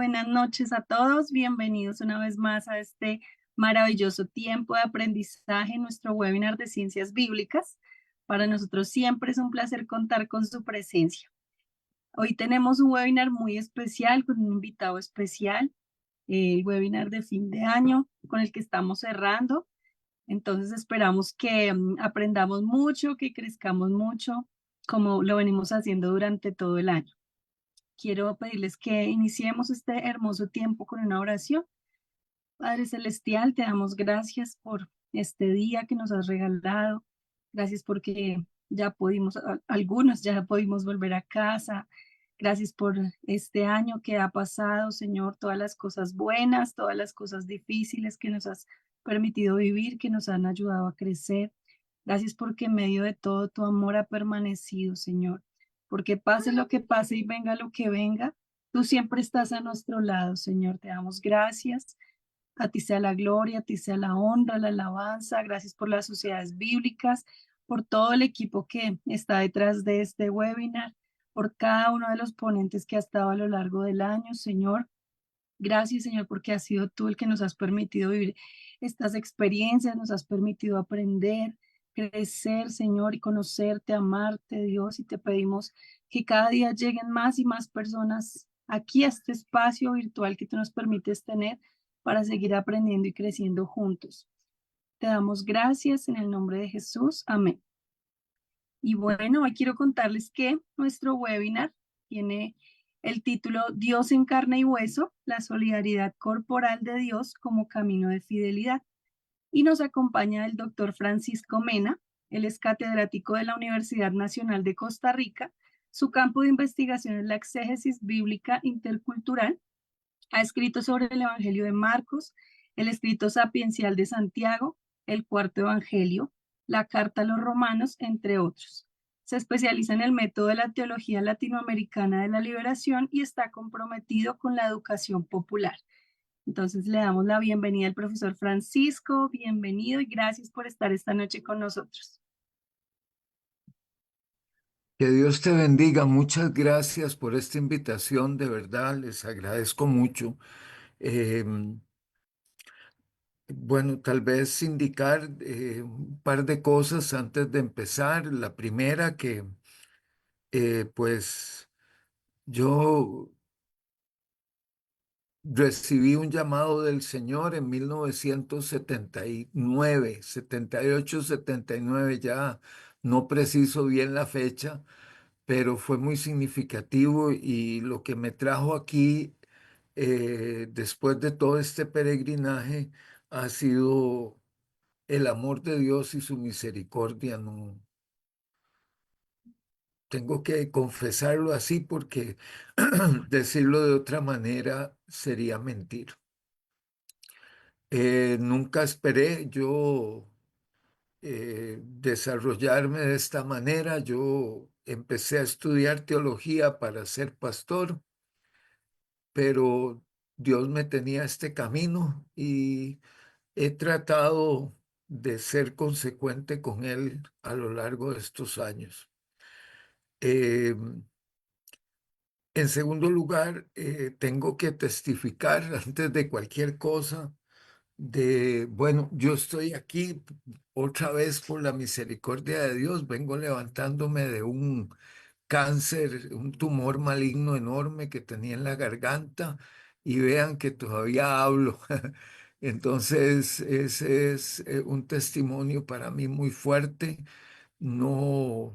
buenas noches a todos. Bienvenidos una vez más a este maravilloso tiempo de aprendizaje en nuestro webinar de Ciencias Bíblicas. Para nosotros siempre es un placer contar con su presencia. Hoy tenemos un webinar muy especial con un invitado especial, el webinar de fin de año con el que estamos cerrando. Entonces esperamos que aprendamos mucho, que crezcamos mucho, como lo venimos haciendo durante todo el año. Quiero pedirles que iniciemos este hermoso tiempo con una oración. Padre Celestial, te damos gracias por este día que nos has regalado. Gracias porque ya pudimos, algunos ya pudimos volver a casa. Gracias por este año que ha pasado, Señor, todas las cosas buenas, todas las cosas difíciles que nos has permitido vivir, que nos han ayudado a crecer. Gracias porque en medio de todo tu amor ha permanecido, Señor. Porque pase lo que pase y venga lo que venga, tú siempre estás a nuestro lado, Señor. Te damos gracias. A ti sea la gloria, a ti sea la honra, la alabanza. Gracias por las sociedades bíblicas, por todo el equipo que está detrás de este webinar, por cada uno de los ponentes que ha estado a lo largo del año, Señor. Gracias, Señor, porque has sido tú el que nos has permitido vivir estas experiencias, nos has permitido aprender, crecer, Señor, y conocerte, amarte, Dios, y te pedimos que cada día lleguen más y más personas aquí a este espacio virtual que tú nos permites tener para seguir aprendiendo y creciendo juntos. Te damos gracias en el nombre de Jesús. Amén. Y bueno, hoy quiero contarles que nuestro webinar tiene el título Dios en carne y hueso, la solidaridad corporal de Dios como camino de fidelidad. Y nos acompaña el doctor Francisco Mena. Él es catedrático de la Universidad Nacional de Costa Rica. Su campo de investigación es la exégesis bíblica intercultural. Ha escrito sobre el Evangelio de Marcos, el escrito sapiencial de Santiago, el cuarto Evangelio, la carta a los romanos, entre otros. Se especializa en el método de la teología latinoamericana de la liberación y está comprometido con la educación popular. Entonces le damos la bienvenida al profesor Francisco, bienvenido y gracias por estar esta noche con nosotros. Que Dios te bendiga. Muchas gracias por esta invitación. De verdad, les agradezco mucho. Eh, bueno, tal vez indicar un par de cosas antes de empezar. La primera, que pues yo recibí un llamado del Señor en 1979, 78, 79, ya no preciso bien la fecha, pero fue muy significativo y lo que me trajo aquí después de todo este peregrinaje ha sido el amor de Dios y su misericordia. No tengo que confesarlo así porque decirlo de otra manera sería mentir. Nunca esperé yo desarrollarme de esta manera. Yo empecé a estudiar teología para ser pastor, pero Dios me tenía este camino y he tratado de ser consecuente con él a lo largo de estos años. Eh, en segundo lugar, tengo que testificar antes de cualquier cosa bueno, yo estoy aquí otra vez por la misericordia de Dios, vengo levantándome de un cáncer, un tumor maligno enorme que tenía en la garganta y vean que todavía hablo. Entonces, ese es un testimonio para mí muy fuerte. No,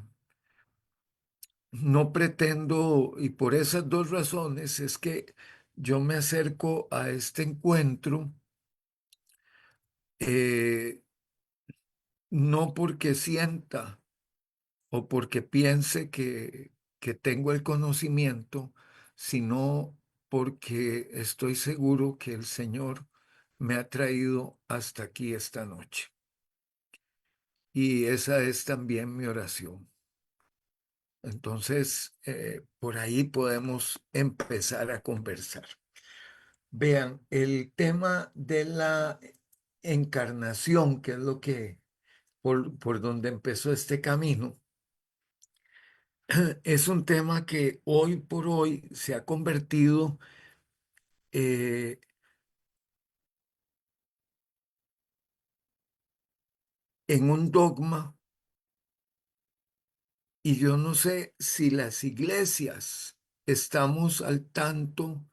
no pretendo, y por esas dos razones es que yo me acerco a este encuentro, eh, no porque sienta o porque piense que tengo el conocimiento, sino porque estoy seguro que el Señor me ha traído hasta aquí esta noche. Y esa es también mi oración. Entonces, por ahí podemos empezar a conversar. Vean, el tema de la encarnación, que es lo que, por donde empezó este camino, es un tema que hoy por hoy se ha convertido eh, en un dogma, y yo no sé si las iglesias estamos al tanto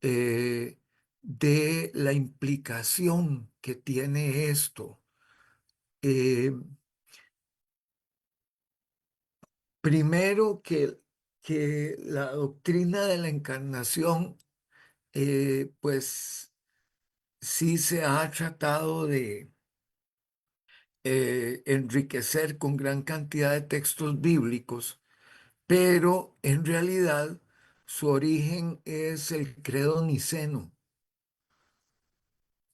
eh, de la implicación que tiene esto. Eh, Primero que la doctrina de la encarnación, pues sí se ha tratado de enriquecer con gran cantidad de textos bíblicos, pero en realidad su origen es el credo niceno.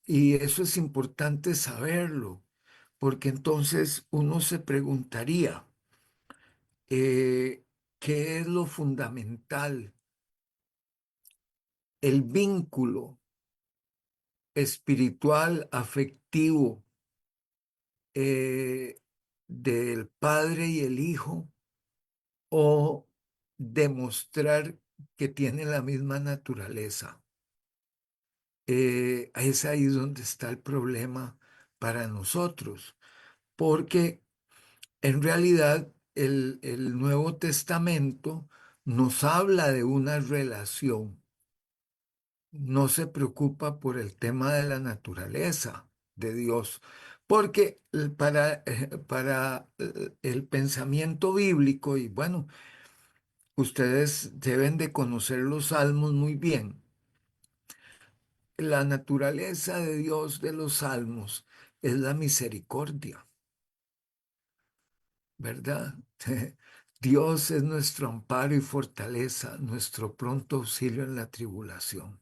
Y eso es importante saberlo, porque entonces uno se preguntaría, ¿qué es lo fundamental? El vínculo espiritual, afectivo eh, del Padre y el Hijo, o demostrar que tiene la misma naturaleza. Es ahí donde está el problema para nosotros, porque en realidad el Nuevo Testamento nos habla de una relación, no se preocupa por el tema de la naturaleza de Dios, porque para el pensamiento bíblico, y bueno, ustedes deben de conocer los salmos muy bien, la naturaleza de Dios de los salmos es la misericordia, ¿verdad? Dios es nuestro amparo y fortaleza, nuestro pronto auxilio en la tribulación.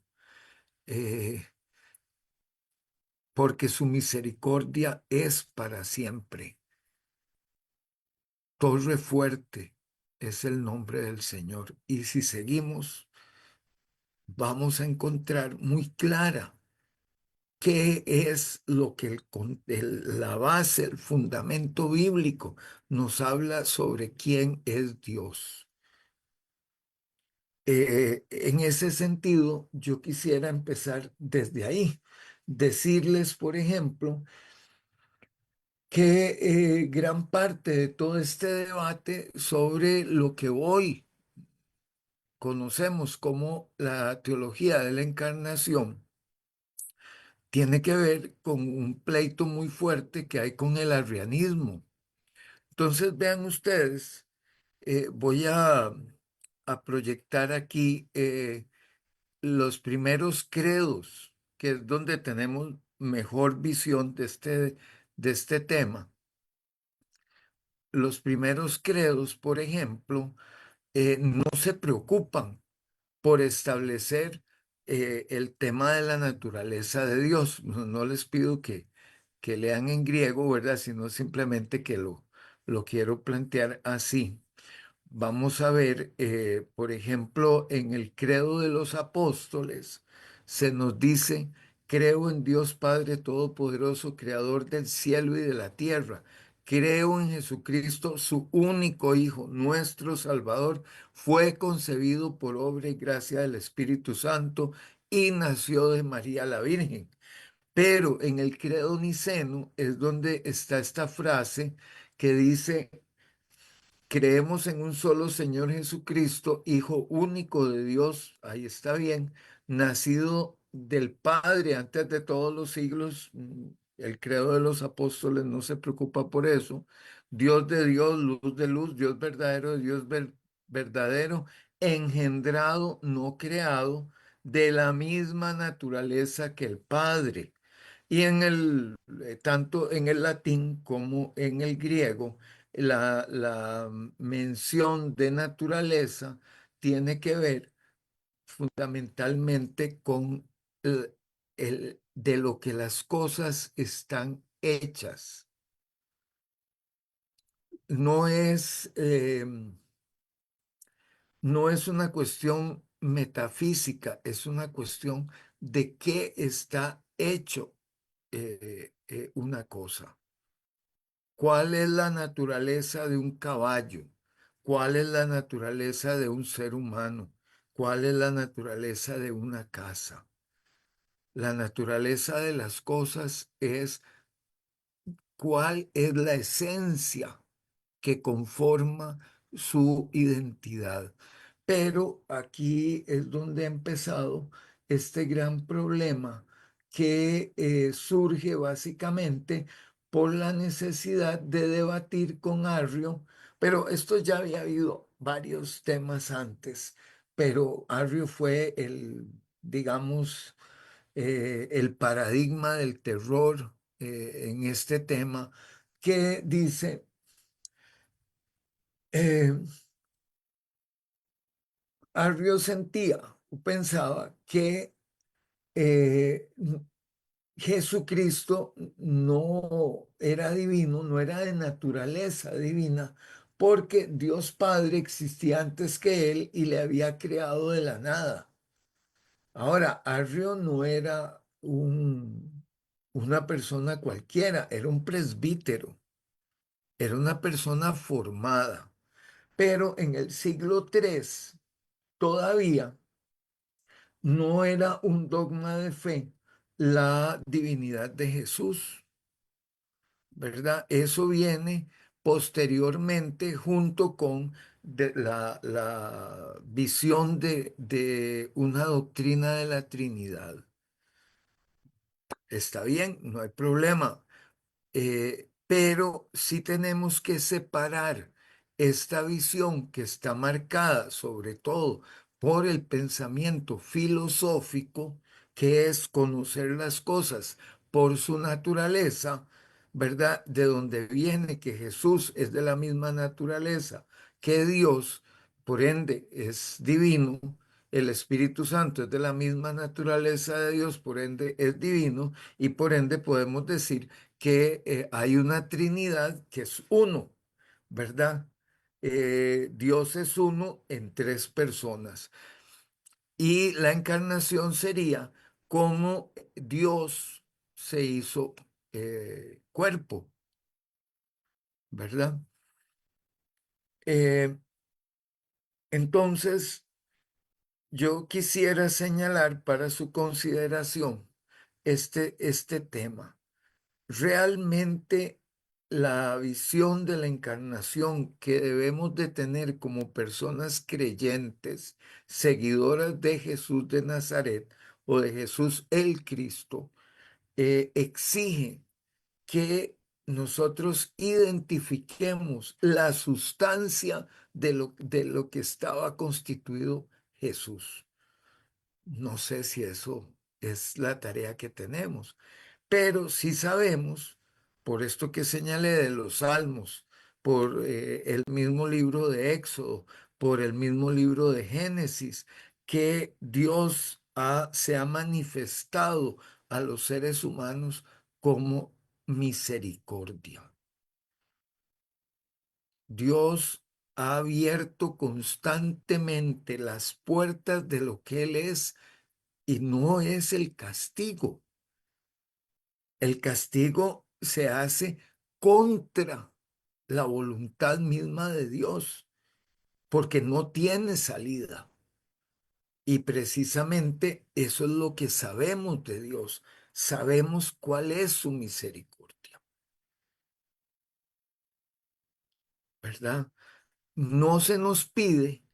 Eh, Porque su misericordia es para siempre. Torre fuerte es el nombre del Señor. Y si seguimos, vamos a encontrar muy clara qué es lo que la base, el fundamento bíblico nos habla sobre quién es Dios. En ese sentido, yo quisiera empezar desde ahí. Decirles, por ejemplo, que gran parte de todo este debate sobre lo que hoy conocemos como la teología de la encarnación tiene que ver con un pleito muy fuerte que hay con el arrianismo. Entonces, vean ustedes, voy a proyectar aquí los primeros credos, que es donde tenemos mejor visión de este tema. Los primeros credos, por ejemplo, no se preocupan por establecer el tema de la naturaleza de Dios. No, no les pido que lean en griego, ¿verdad? Sino simplemente que lo quiero plantear así. Vamos a ver, por ejemplo, en el credo de los apóstoles se nos dice, creo en Dios Padre Todopoderoso, Creador del cielo y de la tierra. Creo en Jesucristo, su único Hijo, nuestro Salvador, fue concebido por obra y gracia del Espíritu Santo y nació de María la Virgen. Pero en el credo niceno es donde está esta frase que dice, creemos en un solo Señor Jesucristo, Hijo único de Dios, ahí está bien, nacido del Padre antes de todos los siglos. El credo de los apóstoles no se preocupa por eso. Dios de Dios, luz de luz, Dios verdadero de Dios verdadero, engendrado, no creado, de la misma naturaleza que el Padre. Y tanto en el latín como en el griego, la mención de naturaleza tiene que ver fundamentalmente con de lo que las cosas están hechas. No es, no es una cuestión metafísica, es una cuestión de qué está hecho una cosa. ¿Cuál es la naturaleza de un caballo? ¿Cuál es la naturaleza de un ser humano? ¿Cuál es la naturaleza de una casa? La naturaleza de las cosas es cuál es la esencia que conforma su identidad. Pero aquí es donde ha empezado este gran problema que surge básicamente por la necesidad de debatir con Arrio, pero esto ya había habido varios temas antes, pero Arrio fue el, digamos, el paradigma del terror en este tema, que dice, eh, Arrio sentía o pensaba que eh, Jesucristo no era divino, no era de naturaleza divina, porque Dios Padre existía antes que él y le había creado de la nada. Ahora, Arrio no era una persona cualquiera, era un presbítero, era una persona formada, pero en el siglo III todavía no era un dogma de fe la divinidad de Jesús, ¿verdad? Eso viene posteriormente junto con la visión de una doctrina de la Trinidad. Está bien, no hay problema. Pero sí tenemos que separar esta visión que está marcada sobre todo por el pensamiento filosófico, que es conocer las cosas por su naturaleza, ¿verdad? De donde viene que Jesús es de la misma naturaleza que Dios, por ende es divino. El Espíritu Santo es de la misma naturaleza de Dios, por ende es divino, y por ende podemos decir que hay una Trinidad que es uno, ¿verdad? Dios es uno en tres personas. Y la encarnación sería como Dios se hizo cuerpo, ¿verdad? Eh, entonces, yo quisiera señalar para su consideración este tema. Realmente la visión de la encarnación que debemos de tener como personas creyentes, seguidoras de Jesús de Nazaret o de Jesús el Cristo, exige que nosotros identifiquemos la sustancia de lo que estaba constituido Jesús. No sé si eso es la tarea que tenemos. Pero sí sabemos, por esto que señalé de los Salmos, por el mismo libro de Éxodo, por el mismo libro de Génesis, que Dios se ha manifestado a los seres humanos como misericordia. Dios ha abierto constantemente las puertas de lo que Él es y no es el castigo. El castigo se hace contra la voluntad misma de Dios, porque no tiene salida. Y precisamente eso es lo que sabemos de Dios. Sabemos cuál es su misericordia, ¿verdad? No se nos pide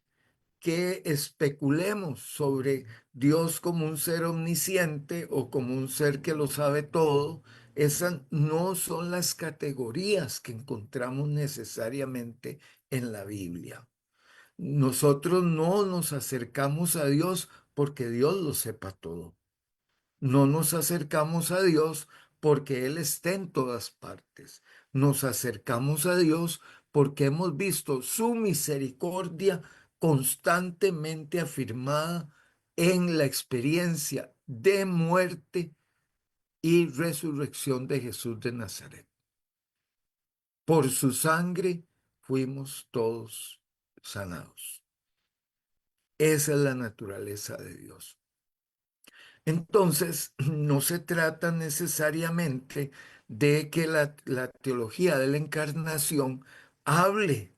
que especulemos sobre Dios como un ser omnisciente o como un ser que lo sabe todo. Esas no son las categorías que encontramos necesariamente en la Biblia. Nosotros no nos acercamos a Dios porque Dios lo sepa todo. No nos acercamos a Dios porque Él está en todas partes. Nos acercamos a Dios porque hemos visto su misericordia constantemente afirmada en la experiencia de muerte y resurrección de Jesús de Nazaret. Por su sangre fuimos todos sanados. Esa es la naturaleza de Dios. Entonces, no se trata necesariamente de que la teología de la encarnación hable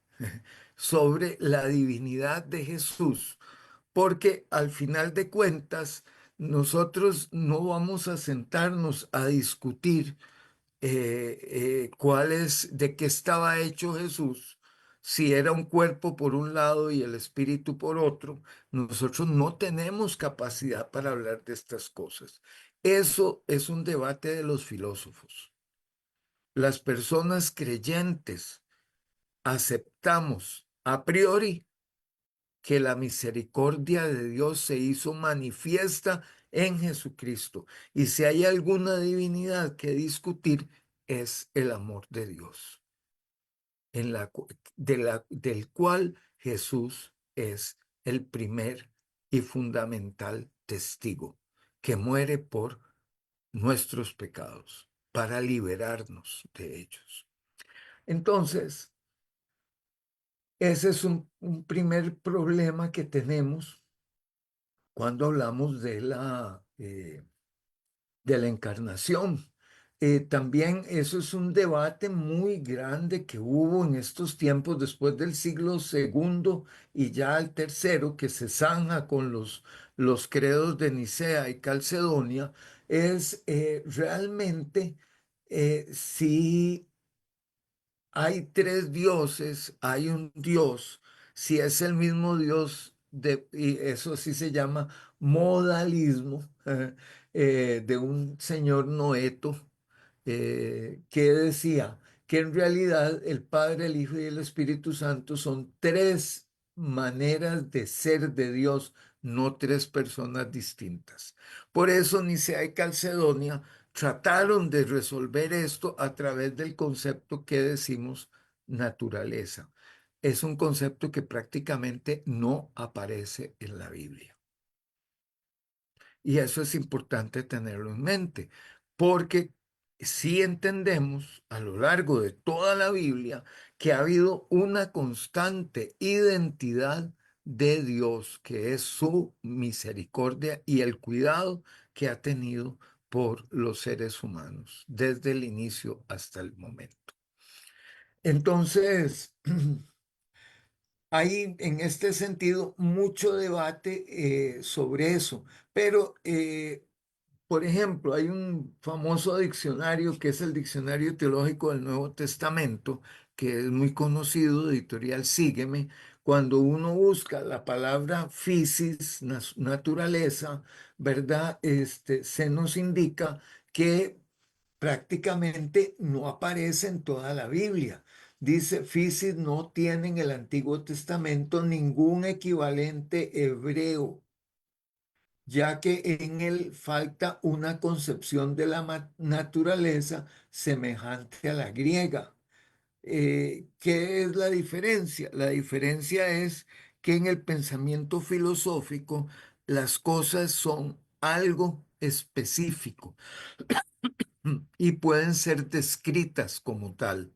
sobre la divinidad de Jesús, porque al final de cuentas nosotros no vamos a sentarnos a discutir de qué estaba hecho Jesús, si era un cuerpo por un lado y el espíritu por otro. Nosotros no tenemos capacidad para hablar de estas cosas. Eso es un debate de los filósofos. Las personas creyentes aceptamos a priori que la misericordia de Dios se hizo manifiesta en Jesucristo. Y si hay alguna divinidad que discutir, es el amor de Dios, del cual Jesús es el primer y fundamental testigo, que muere por nuestros pecados para liberarnos de ellos. Entonces, ese es un primer problema que tenemos cuando hablamos de la encarnación. También eso es un debate muy grande que hubo en estos tiempos después del siglo segundo y ya el tercero, que se zanja con los credos de Nicea y Calcedonia, es realmente si hay tres dioses, hay un Dios, si es el mismo Dios, y eso sí se llama modalismo, de un señor Noeto, que decía que en realidad el Padre, el Hijo y el Espíritu Santo son tres maneras de ser de Dios, no tres personas distintas. Por eso Nicea y Calcedonia trataron de resolver esto a través del concepto que decimos naturaleza. Es un concepto que prácticamente no aparece en la Biblia. Y eso es importante tenerlo en mente, porque si entendemos a lo largo de toda la Biblia que ha habido una constante identidad de Dios, que es su misericordia y el cuidado que ha tenido por los seres humanos desde el inicio hasta el momento. Entonces, hay en este sentido mucho debate sobre eso, pero por ejemplo, hay un famoso diccionario que es el Diccionario Teológico del Nuevo Testamento, que es muy conocido, editorial Sígueme. Cuando uno busca la palabra physis, naturaleza, ¿verdad? Se nos indica que prácticamente no aparece en toda la Biblia. Dice, physis no tiene en el Antiguo Testamento ningún equivalente hebreo, ya que en él falta una concepción de la naturaleza semejante a la griega. ¿Qué es la diferencia? La diferencia es que en el pensamiento filosófico las cosas son algo específico y pueden ser descritas como tal.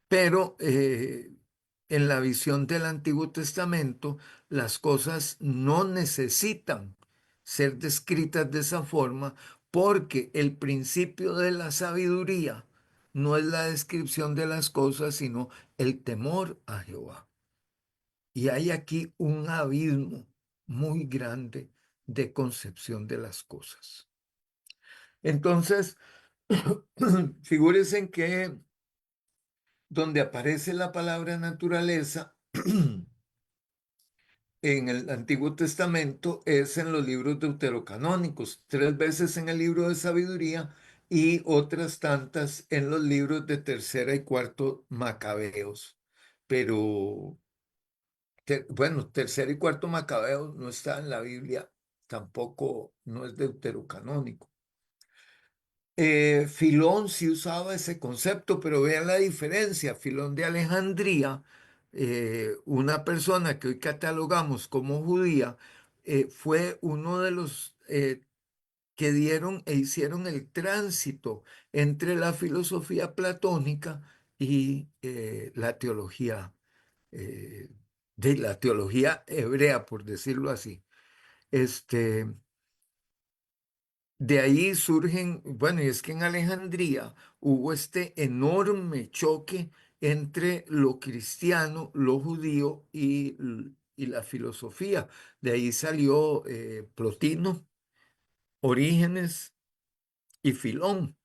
Pero en la visión del Antiguo Testamento, las cosas no necesitan ser descritas de esa forma porque el principio de la sabiduría no es la descripción de las cosas, sino el temor a Jehová. Y hay aquí un abismo muy grande de concepción de las cosas. Entonces, figúrense en que donde aparece la palabra naturaleza en el Antiguo Testamento es en los libros deuterocanónicos, tres veces en el libro de sabiduría y otras tantas en los libros de tercera y cuarto Macabeos. Pero, bueno, tercero y cuarto Macabeos no está en la Biblia, tampoco no es deuterocanónico. Filón sí usaba ese concepto, pero vean la diferencia. Filón de Alejandría, una persona que hoy catalogamos como judía, fue uno de los que dieron e hicieron el tránsito entre la filosofía platónica y eh, la teología hebrea, por decirlo así. Este, de ahí surgen, bueno, y es que en Alejandría hubo este enorme choque entre lo cristiano, lo judío y y la filosofía. De ahí salió Plotino, Orígenes y Filón.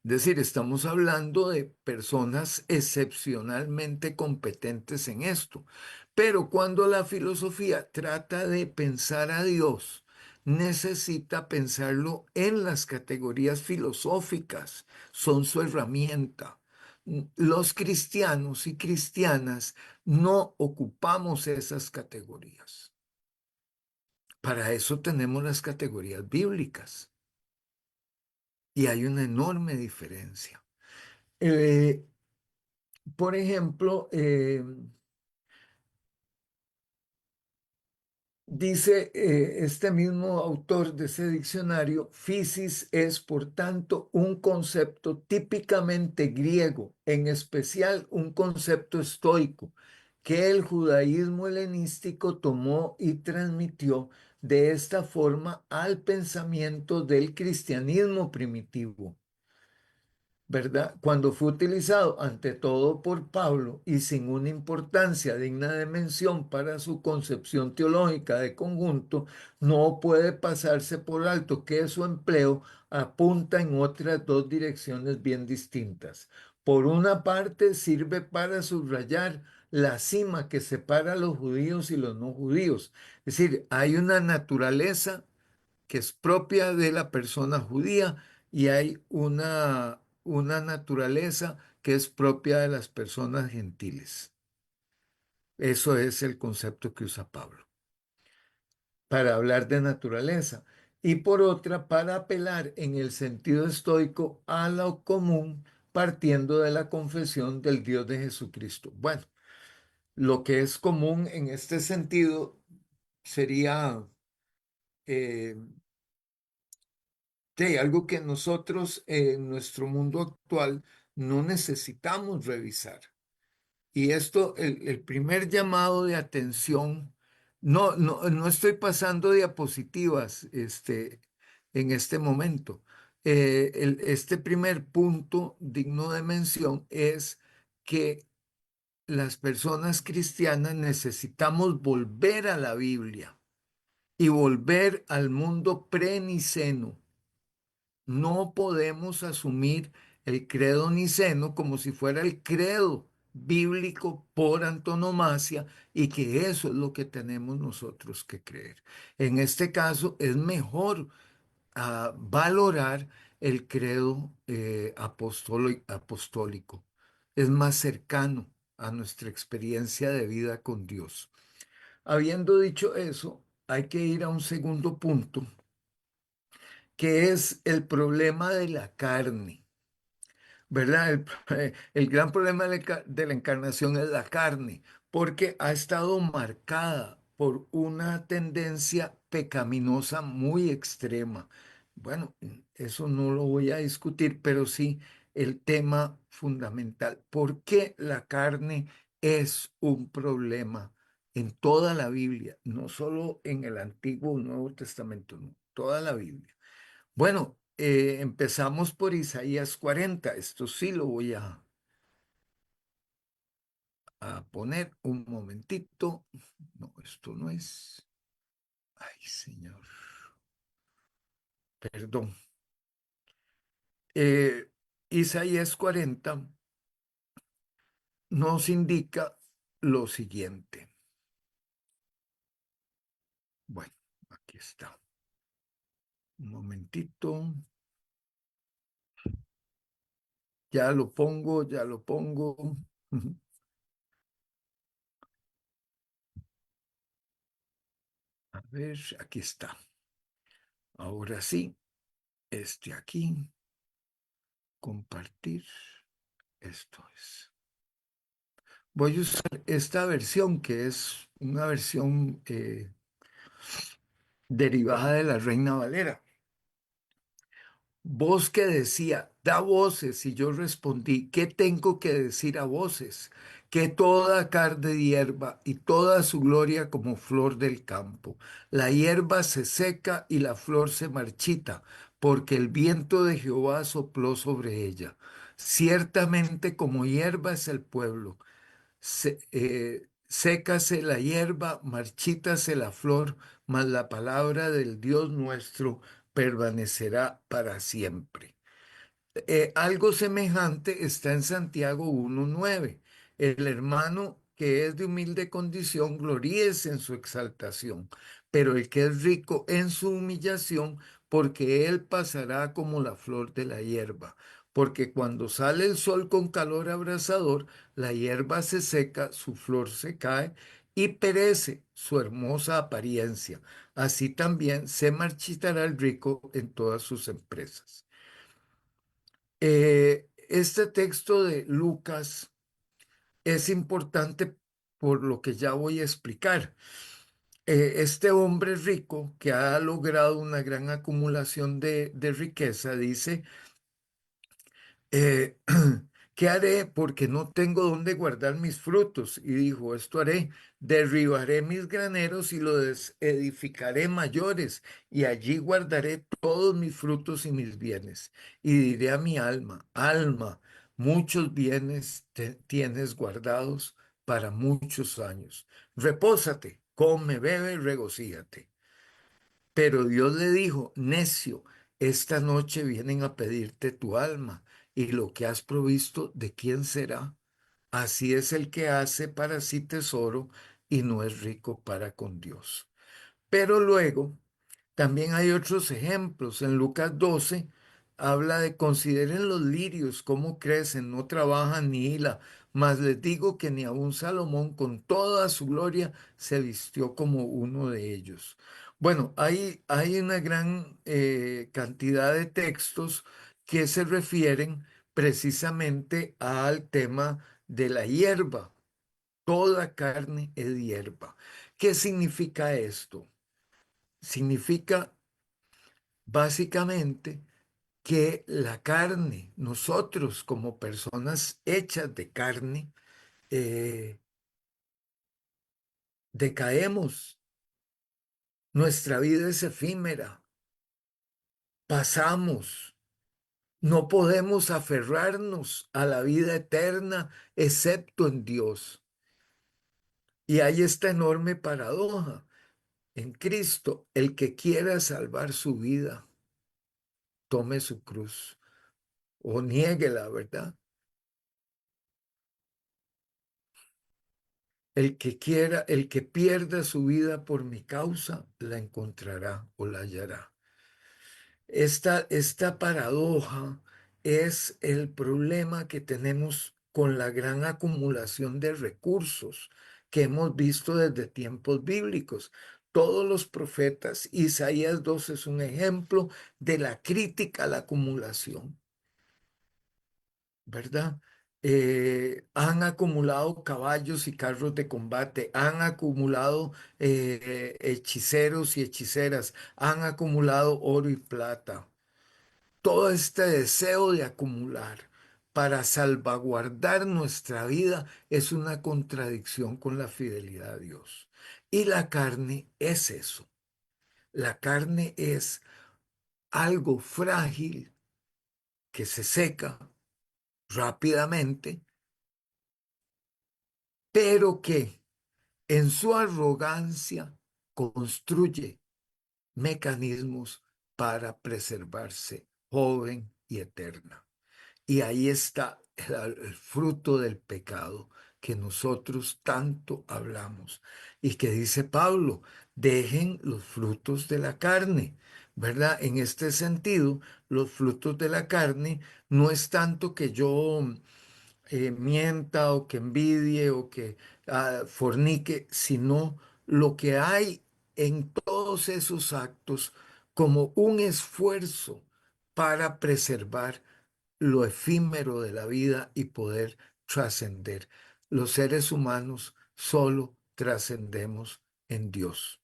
Es decir, estamos hablando de personas excepcionalmente competentes en esto. Pero cuando la filosofía trata de pensar a Dios, necesita pensarlo en las categorías filosóficas. Son su herramienta. Los cristianos y cristianas no ocupamos esas categorías. Para eso tenemos las categorías bíblicas. Y hay una enorme diferencia. Eh, por ejemplo, dice este mismo autor de ese diccionario, physis es, por tanto, un concepto típicamente griego, en especial un concepto estoico, que el judaísmo helenístico tomó y transmitió de esta forma al pensamiento del cristianismo primitivo. ¿Verdad? Cuando fue utilizado ante todo por Pablo y sin una importancia digna de mención para su concepción teológica de conjunto, no puede pasarse por alto que su empleo apunta en otras dos direcciones bien distintas. Por una parte, sirve para subrayar la cima que separa a los judíos y los no judíos. Es decir, hay una naturaleza que es propia de la persona judía y hay una naturaleza que es propia de las personas gentiles. Eso es el concepto que usa Pablo para hablar de naturaleza. Y por otra, para apelar en el sentido estoico a lo común, partiendo de la confesión del Dios de Jesucristo. Bueno, lo que es común en este sentido sería eh, sí, algo que nosotros en nuestro mundo actual no necesitamos revisar. Y esto, el primer llamado de atención, no estoy pasando diapositivas en este momento. Este primer punto digno de mención es que las personas cristianas necesitamos volver a la Biblia y volver al mundo preniceno. No podemos asumir el credo niceno como si fuera el credo bíblico por antonomasia y que eso es lo que tenemos nosotros que creer. En este caso es mejor valorar el credo apostólico. Es más cercano a nuestra experiencia de vida con Dios. Habiendo dicho eso, hay que ir a un segundo punto, que es el problema de la carne. ¿Verdad? El gran problema de la encarnación es la carne, porque ha estado marcada por una tendencia pecaminosa muy extrema. Bueno, eso no lo voy a discutir, pero sí el tema fundamental. ¿Por qué la carne es un problema en toda la Biblia? No solo en el Antiguo o Nuevo Testamento, no, toda la Biblia. Bueno, empezamos por Isaías 40. Esto sí lo voy a poner un momentito. No, esto no es. Ay, Señor, perdón. Eh, Isaías 40 nos indica lo siguiente. Bueno, aquí está. Un momentito. Ya lo pongo, ya lo pongo. A ver, aquí está. Ahora sí, aquí. Compartir. Esto es. Voy a usar esta versión que es una versión derivada de la Reina Valera. Voz que decía, da voces, y yo respondí, ¿qué tengo que decir a voces? Que toda carne hierba y toda su gloria como flor del campo. La hierba se seca y la flor se marchita, porque el viento de Jehová sopló sobre ella. Ciertamente como hierba es el pueblo sécase la hierba, marchítase la flor, mas la palabra del Dios nuestro permanecerá para siempre. Algo semejante está en Santiago 1:9. El hermano que es de humilde condición, gloríese en su exaltación, pero el que es rico en su humillación, porque él pasará como la flor de la hierba. Porque cuando sale el sol con calor abrasador, la hierba se seca, su flor se cae y perece su hermosa apariencia. Así también se marchitará el rico en todas sus empresas. Este texto de Lucas es importante por lo que ya voy a explicar. Este hombre rico que ha logrado una gran acumulación de riqueza dice, eh, ¿qué haré? Porque no tengo dónde guardar mis frutos. Y dijo, esto haré, derribaré mis graneros y los edificaré mayores, y allí guardaré todos mis frutos y mis bienes. Y diré a mi alma, alma, muchos bienes tienes guardados para muchos años. Repósate, come, bebe, regocíjate. Pero Dios le dijo, necio, esta noche vienen a pedirte tu alma, y lo que has provisto, ¿de quién será? Así es el que hace para sí tesoro y no es rico para con Dios. Pero luego también hay otros ejemplos. En Lucas 12 habla de consideren los lirios, cómo crecen, no trabajan ni hila, mas les digo que ni aun Salomón con toda su gloria se vistió como uno de ellos. Bueno, hay una gran cantidad de textos que se refieren precisamente al tema de la hierba. Toda carne es hierba. ¿Qué significa esto? Significa básicamente que la carne, nosotros como personas hechas de carne, eh, decaemos. Nuestra vida es efímera. Pasamos. No podemos aferrarnos a la vida eterna excepto en Dios. Y hay esta enorme paradoja. En Cristo, el que quiera salvar su vida, tome su cruz o niegue la verdad. El que quiera, el que pierda su vida por mi causa, la encontrará o la hallará. Esta paradoja es el problema que tenemos con la gran acumulación de recursos que hemos visto desde tiempos bíblicos. Todos los profetas, Isaías 2 es un ejemplo de la crítica a la acumulación. ¿Verdad? Han acumulado caballos y carros de combate, han acumulado hechiceros y hechiceras, han acumulado oro y plata. Todo este deseo de acumular para salvaguardar nuestra vida es una contradicción con la fidelidad a Dios. Y la carne es eso. La carne es algo frágil que se seca rápidamente, pero que en su arrogancia construye mecanismos para preservarse joven y eterna. Y ahí está el fruto del pecado que nosotros tanto hablamos y que dice Pablo, dejen los frutos de la carne, ¿verdad? En este sentido, los frutos de la carne no es tanto que yo mienta o que envidie o que fornique, sino lo que hay en todos esos actos como un esfuerzo para preservar lo efímero de la vida y poder trascender. Los seres humanos solo trascendemos en Dios.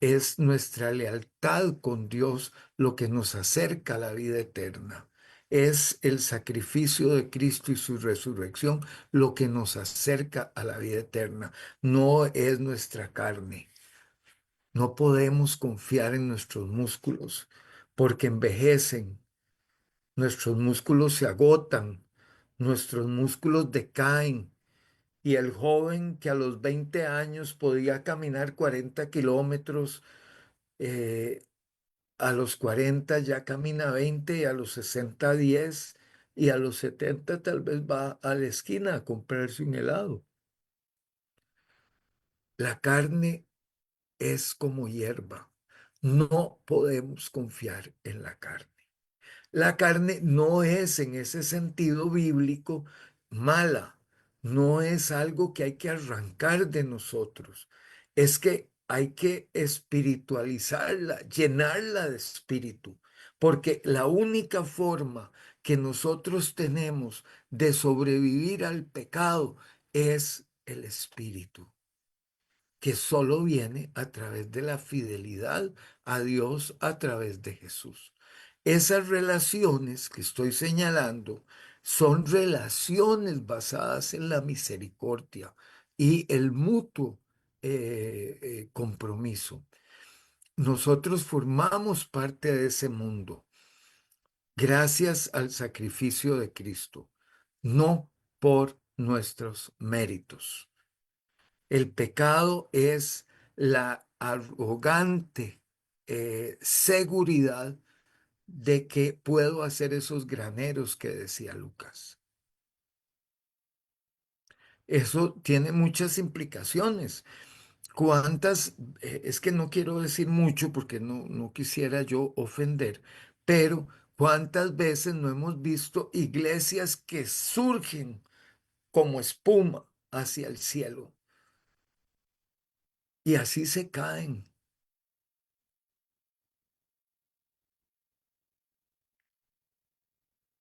Es nuestra lealtad con Dios lo que nos acerca a la vida eterna. Es el sacrificio de Cristo y su resurrección lo que nos acerca a la vida eterna. No es nuestra carne. No podemos confiar en nuestros músculos porque envejecen. Nuestros músculos se agotan. Nuestros músculos decaen. Y el joven que a los 20 años podía caminar 40 kilómetros, eh, a los 40 ya camina 20, y a los 60 10, y a los 70 tal vez va a la esquina a comprarse un helado. La carne es como hierba. No podemos confiar en la carne. La carne no es en ese sentido bíblico mala, no es algo que hay que arrancar de nosotros, es que hay que espiritualizarla, llenarla de espíritu, porque la única forma que nosotros tenemos de sobrevivir al pecado es el espíritu, que solo viene a través de la fidelidad a Dios a través de Jesús. Esas relaciones que estoy señalando son relaciones basadas en la misericordia y el mutuo compromiso. Nosotros formamos parte de ese mundo gracias al sacrificio de Cristo, no por nuestros méritos. El pecado es la arrogante seguridad de que puedo hacer esos graneros que decía Lucas. Eso tiene muchas implicaciones. ¿Cuántas? Es que no quiero decir mucho porque no quisiera yo ofender, pero ¿cuántas veces no hemos visto iglesias que surgen como espuma hacia el cielo y así se caen?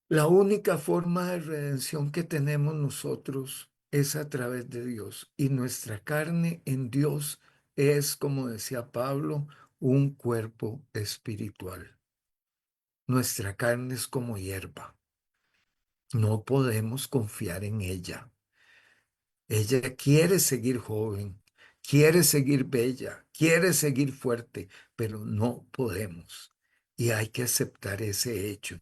La única forma de redención que tenemos nosotros es a través de Dios y nuestra carne en Dios es, como decía Pablo, un cuerpo espiritual. Nuestra carne es como hierba. No podemos confiar en ella. Ella quiere seguir joven, quiere seguir bella, quiere seguir fuerte, pero no podemos. Y hay que aceptar ese hecho.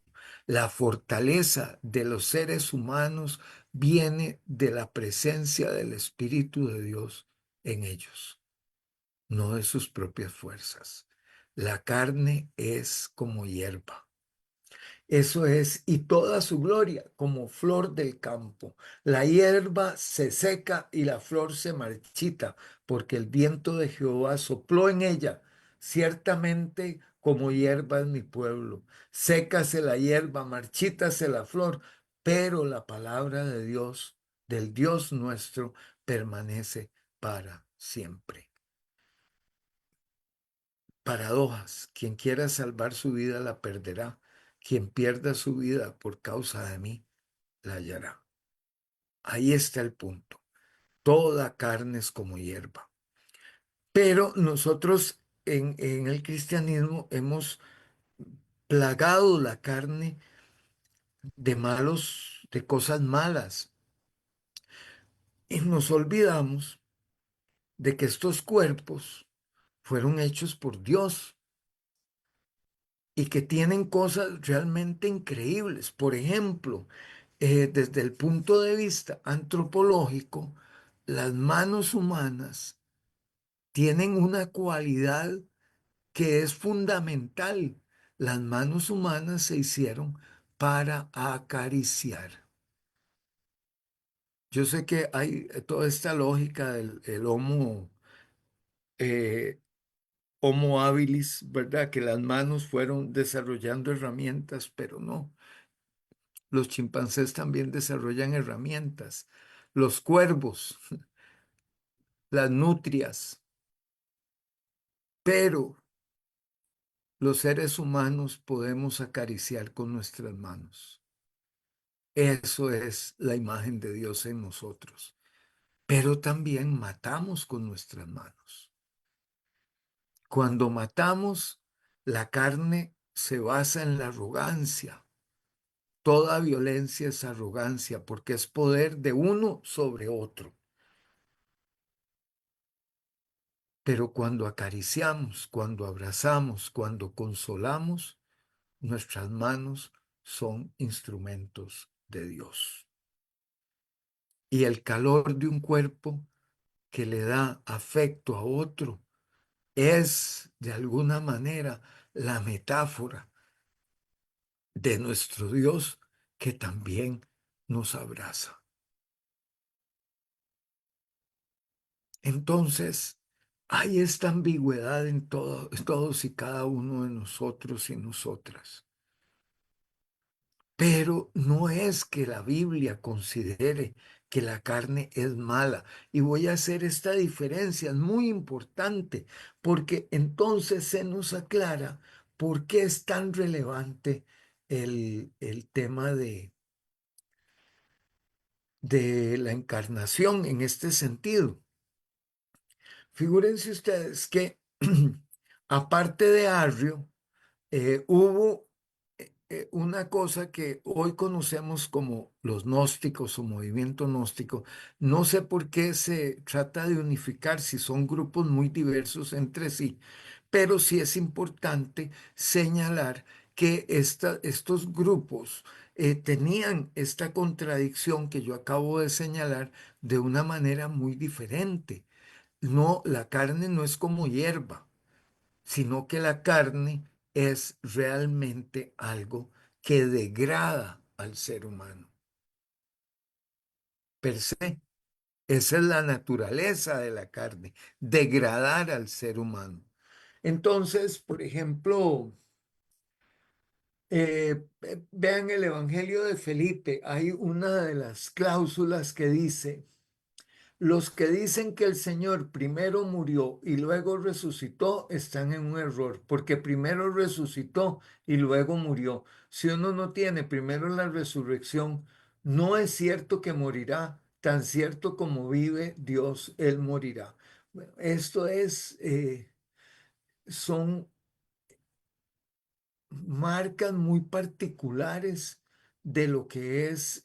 La fortaleza de los seres humanos viene de la presencia del Espíritu de Dios en ellos, no de sus propias fuerzas. La carne es como hierba. Eso es, y toda su gloria como flor del campo. La hierba se seca y la flor se marchita, porque el viento de Jehová sopló en ella. Ciertamente como hierba es mi pueblo. Sécase la hierba, marchítase la flor, pero la palabra de Dios, del Dios nuestro, permanece para siempre. Paradojas. Quien quiera salvar su vida la perderá. Quien pierda su vida por causa de mí la hallará. Ahí está el punto. Toda carne es como hierba. Pero nosotros en el cristianismo hemos plagado la carne de cosas malas. Y nos olvidamos de que estos cuerpos fueron hechos por Dios y que tienen cosas realmente increíbles. Por ejemplo, desde el punto de vista antropológico, las manos humanas tienen una cualidad que es fundamental. Las manos humanas se hicieron para acariciar. Yo sé que hay toda esta lógica del el eh, homo habilis, ¿verdad? Que las manos fueron desarrollando herramientas, pero no. Los chimpancés también desarrollan herramientas. Los cuervos, las nutrias, pero los seres humanos podemos acariciar con nuestras manos. Eso es la imagen de Dios en nosotros. Pero también matamos con nuestras manos. Cuando matamos, la carne se basa en la arrogancia. Toda violencia es arrogancia porque es poder de uno sobre otro. Pero cuando acariciamos, cuando abrazamos, cuando consolamos, nuestras manos son instrumentos de Dios. y el calor de un cuerpo que le da afecto a otro es, de alguna manera, la metáfora de nuestro Dios que también nos abraza. Entonces, hay esta ambigüedad en todos y cada uno de nosotros y nosotras. Pero no es que la Biblia considere que la carne es mala. Y voy a hacer esta diferencia, es muy importante, porque entonces se nos aclara por qué es tan relevante el tema de la encarnación en este sentido. Figúrense ustedes que, aparte de Arrio, hubo una cosa que hoy conocemos como los gnósticos o movimiento gnóstico. No sé por qué se trata de unificar si son grupos muy diversos entre sí, pero sí es importante señalar que estos grupos tenían esta contradicción que yo acabo de señalar de una manera muy diferente. No, la carne no es como hierba, sino que la carne es realmente algo que degrada al ser humano. Per se, esa es la naturaleza de la carne, degradar al ser humano. Entonces, por ejemplo, vean el Evangelio de Felipe, hay una de las cláusulas que dice: los que dicen que el Señor primero murió y luego resucitó están en un error, porque primero resucitó y luego murió. Si uno no tiene primero la resurrección, no es cierto que morirá, tan cierto como vive Dios, Él morirá. Bueno, esto es, son marcas muy particulares de lo que es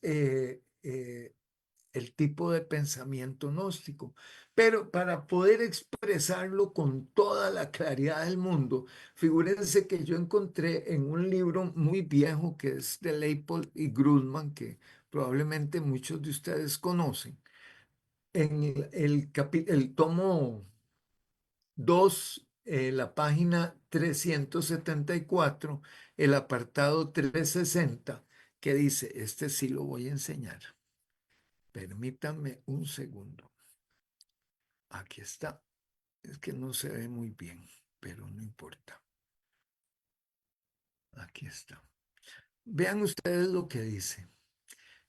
el tipo de pensamiento gnóstico. Pero para poder expresarlo con toda la claridad del mundo, figúrense que yo encontré en un libro muy viejo que es de Leipold y Grudman, que probablemente muchos de ustedes conocen, en el tomo 2, la página 374, el apartado 360, que dice, este sí lo voy a enseñar. Permítanme un segundo. Aquí está. Es que no se ve muy bien, pero no importa. Aquí está. Vean ustedes lo que dice.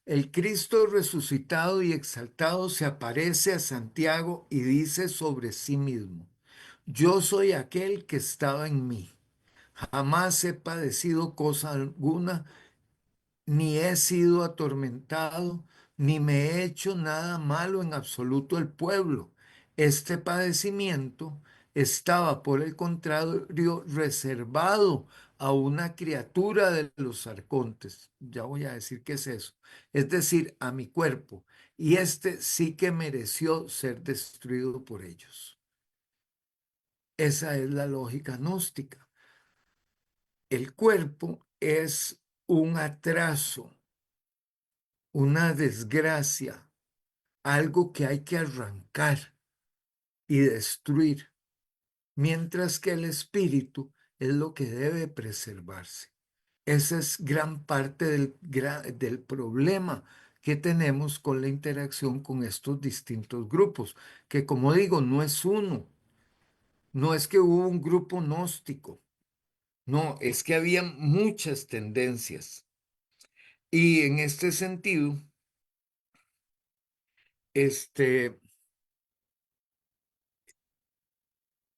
El Cristo resucitado y exaltado se aparece a Santiago y dice sobre sí mismo: yo soy aquel que estaba en mí. Jamás he padecido cosa alguna, ni he sido atormentado, ni me he hecho nada malo en absoluto el pueblo. Este padecimiento estaba, por el contrario, reservado a una criatura de los arcontes. Ya voy a decir qué es eso. Es decir, a mi cuerpo. Y este sí que mereció ser destruido por ellos. Esa es la lógica gnóstica. El cuerpo es un atraso, una desgracia, algo que hay que arrancar y destruir, mientras que el espíritu es lo que debe preservarse. Esa es gran parte del problema que tenemos con la interacción con estos distintos grupos, que como digo, no es uno, no es que hubo un grupo gnóstico, no, es que había muchas tendencias. Y en este sentido, este,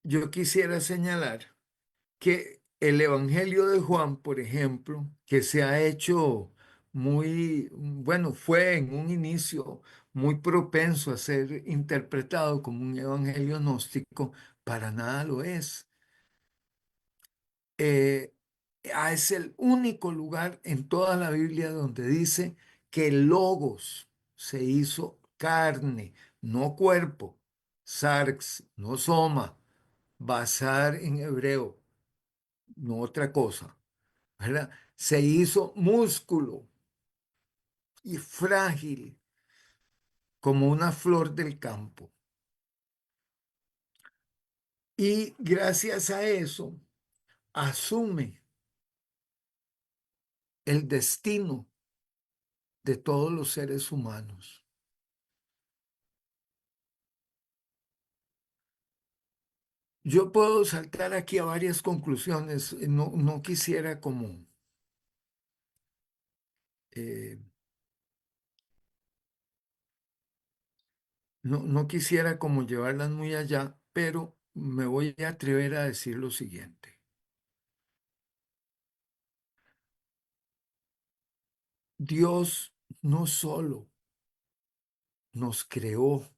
yo quisiera señalar que el Evangelio de Juan, por ejemplo, que se ha hecho muy, bueno, fue en un inicio muy propenso a ser interpretado como un evangelio gnóstico, para nada lo es. Eh, es el único lugar en toda la Biblia donde dice que el Logos se hizo carne, no cuerpo, sarx, no soma, basar en hebreo, no otra cosa, ¿verdad? Se hizo músculo y frágil como una flor del campo. Y gracias a eso asume el destino de todos los seres humanos. Yo puedo saltar aquí a varias conclusiones. No quisiera como, eh, no quisiera como llevarlas muy allá, pero me voy a atrever a decir lo siguiente. Dios no solo nos creó,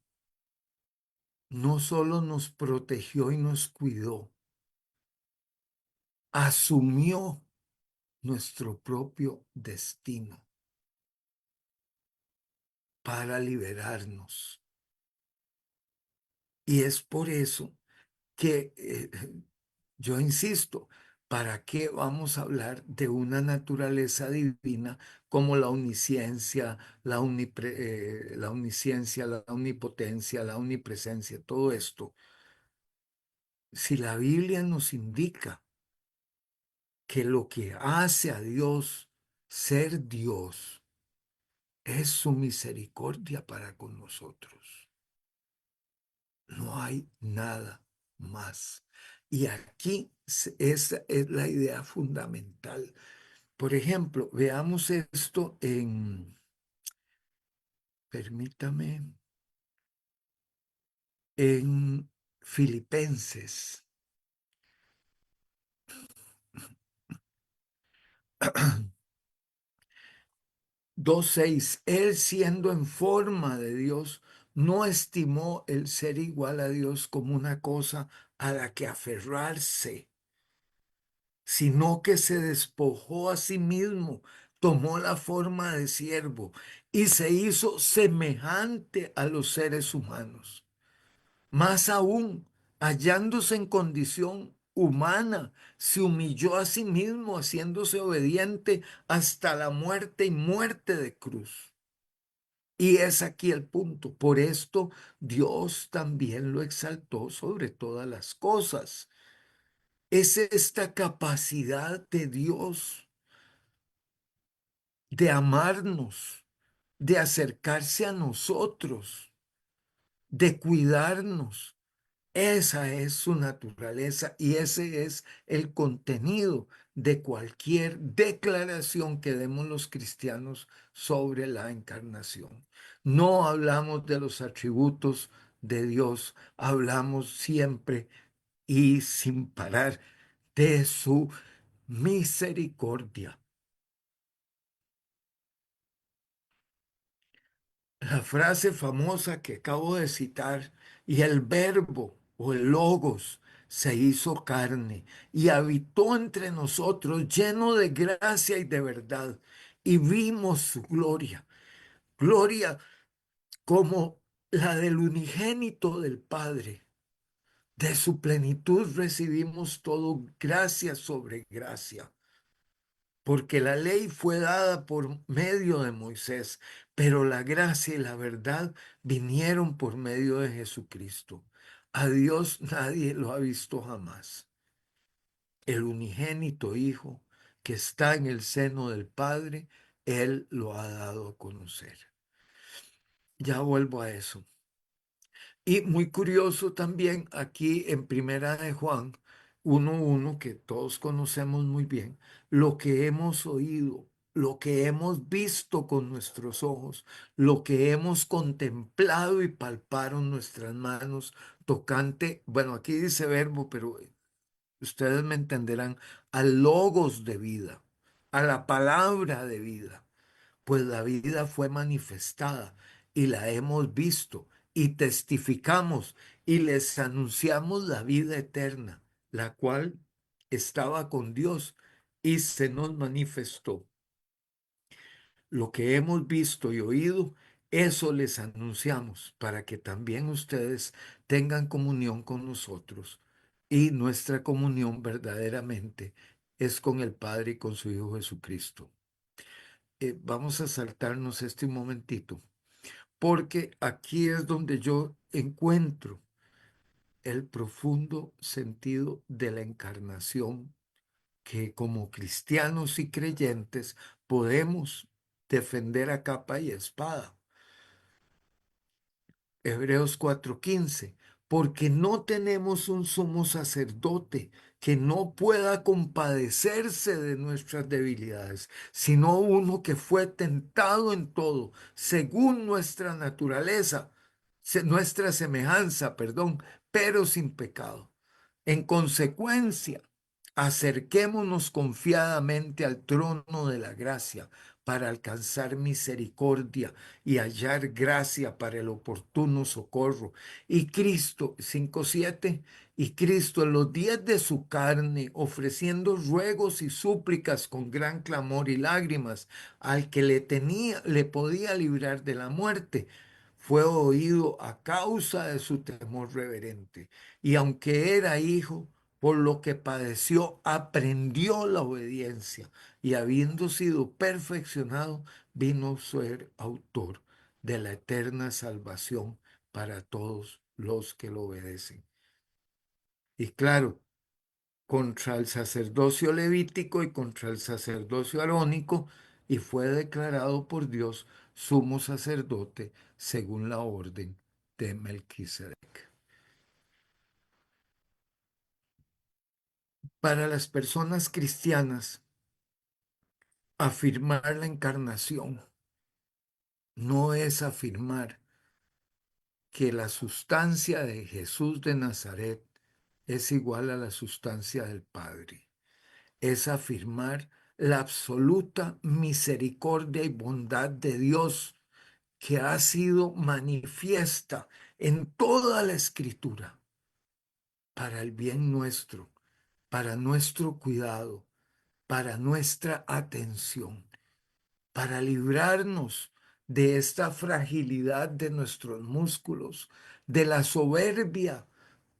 no solo nos protegió y nos cuidó, asumió nuestro propio destino para liberarnos. Y es por eso que yo insisto, ¿para qué vamos a hablar de una naturaleza divina como la omnisciencia, la omnisciencia, la omnipotencia, la omnipresencia, todo esto? Si la Biblia nos indica que lo que hace a Dios ser Dios es su misericordia para con nosotros. No hay nada más. Y aquí esa es la idea fundamental. Por ejemplo, veamos esto permítame, en Filipenses 2:6. Él siendo en forma de Dios, no estimó el ser igual a Dios como una cosa a la que aferrarse, sino que se despojó a sí mismo, tomó la forma de siervo y se hizo semejante a los seres humanos. Más aún, hallándose en condición humana, se humilló a sí mismo, haciéndose obediente hasta la muerte y muerte de cruz. Y es aquí el punto. Por esto Dios también lo exaltó sobre todas las cosas. Es esta capacidad de Dios de amarnos, de acercarse a nosotros, de cuidarnos. Esa es su naturaleza y ese es el contenido de cualquier declaración que demos los cristianos sobre la encarnación. No hablamos de los atributos de Dios, hablamos siempre y sin parar de su misericordia. La frase famosa que acabo de citar, y el verbo o el logos se hizo carne y habitó entre nosotros lleno de gracia y de verdad, y vimos su gloria, gloria como la del unigénito del Padre. De su plenitud recibimos todo gracia sobre gracia, porque la ley fue dada por medio de Moisés, pero la gracia y la verdad vinieron por medio de Jesucristo. A Dios nadie lo ha visto jamás. El unigénito Hijo que está en el seno del Padre, Él lo ha dado a conocer. Ya vuelvo a eso. Y muy curioso también aquí en Primera de Juan 1:1, que todos conocemos muy bien, lo que hemos oído, lo que hemos visto con nuestros ojos, lo que hemos contemplado y palparon nuestras manos tocante, bueno, aquí dice verbo, pero ustedes me entenderán, al logos de vida, a la palabra de vida, pues la vida fue manifestada y la hemos visto y testificamos y les anunciamos la vida eterna, la cual estaba con Dios y se nos manifestó. Lo que hemos visto y oído, eso les anunciamos para que también ustedes tengan comunión con nosotros. Y nuestra comunión verdaderamente es con el Padre y con su Hijo Jesucristo. Vamos a saltarnos este momentito, porque aquí es donde yo encuentro el profundo sentido de la encarnación que como cristianos y creyentes podemos defender a capa y espada. Hebreos 4:15, porque no tenemos un sumo sacerdote que no pueda compadecerse de nuestras debilidades, sino uno que fue tentado en todo, según nuestra naturaleza, nuestra semejanza, perdón, pero sin pecado. En consecuencia, acerquémonos confiadamente al trono de la gracia para alcanzar misericordia y hallar gracia para el oportuno socorro. Y Cristo, 5:7, y Cristo en los días de su carne, ofreciendo ruegos y súplicas con gran clamor y lágrimas al que le podía librar de la muerte, fue oído a causa de su temor reverente. Y aunque era hijo, por lo que padeció, aprendió la obediencia y habiendo sido perfeccionado, vino a ser autor de la eterna salvación para todos los que lo obedecen. Y claro, contra el sacerdocio levítico y contra el sacerdocio arónico, y fue declarado por Dios sumo sacerdote según la orden de Melquisedec. Para las personas cristianas, afirmar la encarnación no es afirmar que la sustancia de Jesús de Nazaret es igual a la sustancia del Padre. Es afirmar la absoluta misericordia y bondad de Dios que ha sido manifiesta en toda la Escritura para el bien nuestro, para nuestro cuidado, para nuestra atención, para librarnos de esta fragilidad de nuestros músculos, de la soberbia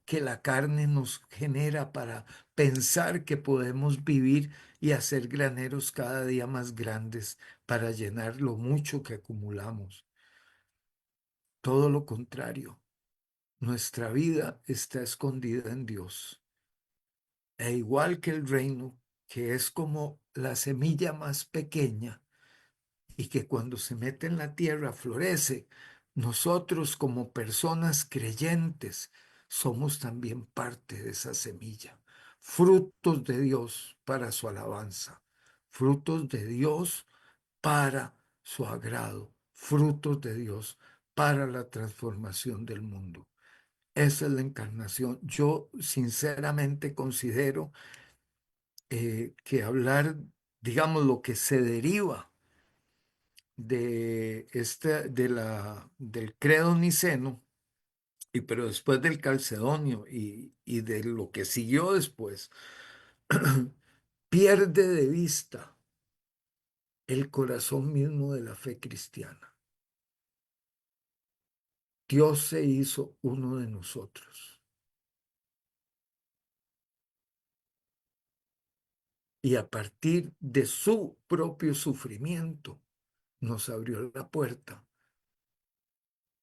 que la carne nos genera para pensar que podemos vivir y hacer graneros cada día más grandes para llenar lo mucho que acumulamos. Todo lo contrario, nuestra vida está escondida en Dios. E igual que el reino, que es como la semilla más pequeña, y que cuando se mete en la tierra florece, nosotros como personas creyentes somos también parte de esa semilla, frutos de Dios para su alabanza, frutos de Dios para su agrado, frutos de Dios para la transformación del mundo. Esa es la encarnación. Yo sinceramente considero que hablar, digamos, lo que se deriva del credo niceno, pero después del calcedonio y de lo que siguió después, pierde de vista el corazón mismo de la fe cristiana. Dios se hizo uno de nosotros y a partir de su propio sufrimiento nos abrió la puerta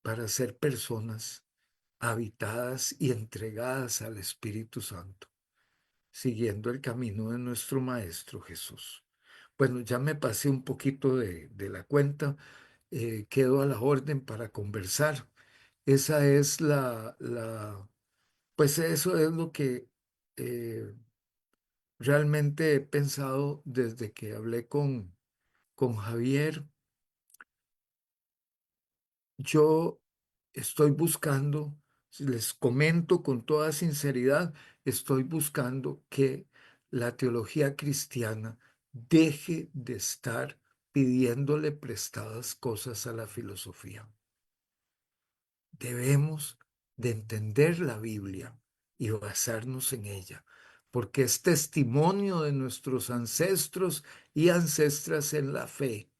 para ser personas habitadas y entregadas al Espíritu Santo, siguiendo el camino de nuestro Maestro Jesús. Bueno, ya me pasé un poquito de la cuenta, quedo a la orden para conversar. Esa es pues eso es lo que eh, realmente he pensado desde que hablé con Javier. Yo estoy buscando, si les comento con toda sinceridad, estoy buscando que la teología cristiana deje de estar pidiéndole prestadas cosas a la filosofía. Debemos de entender la Biblia y basarnos en ella, porque es testimonio de nuestros ancestros y ancestras en la fe.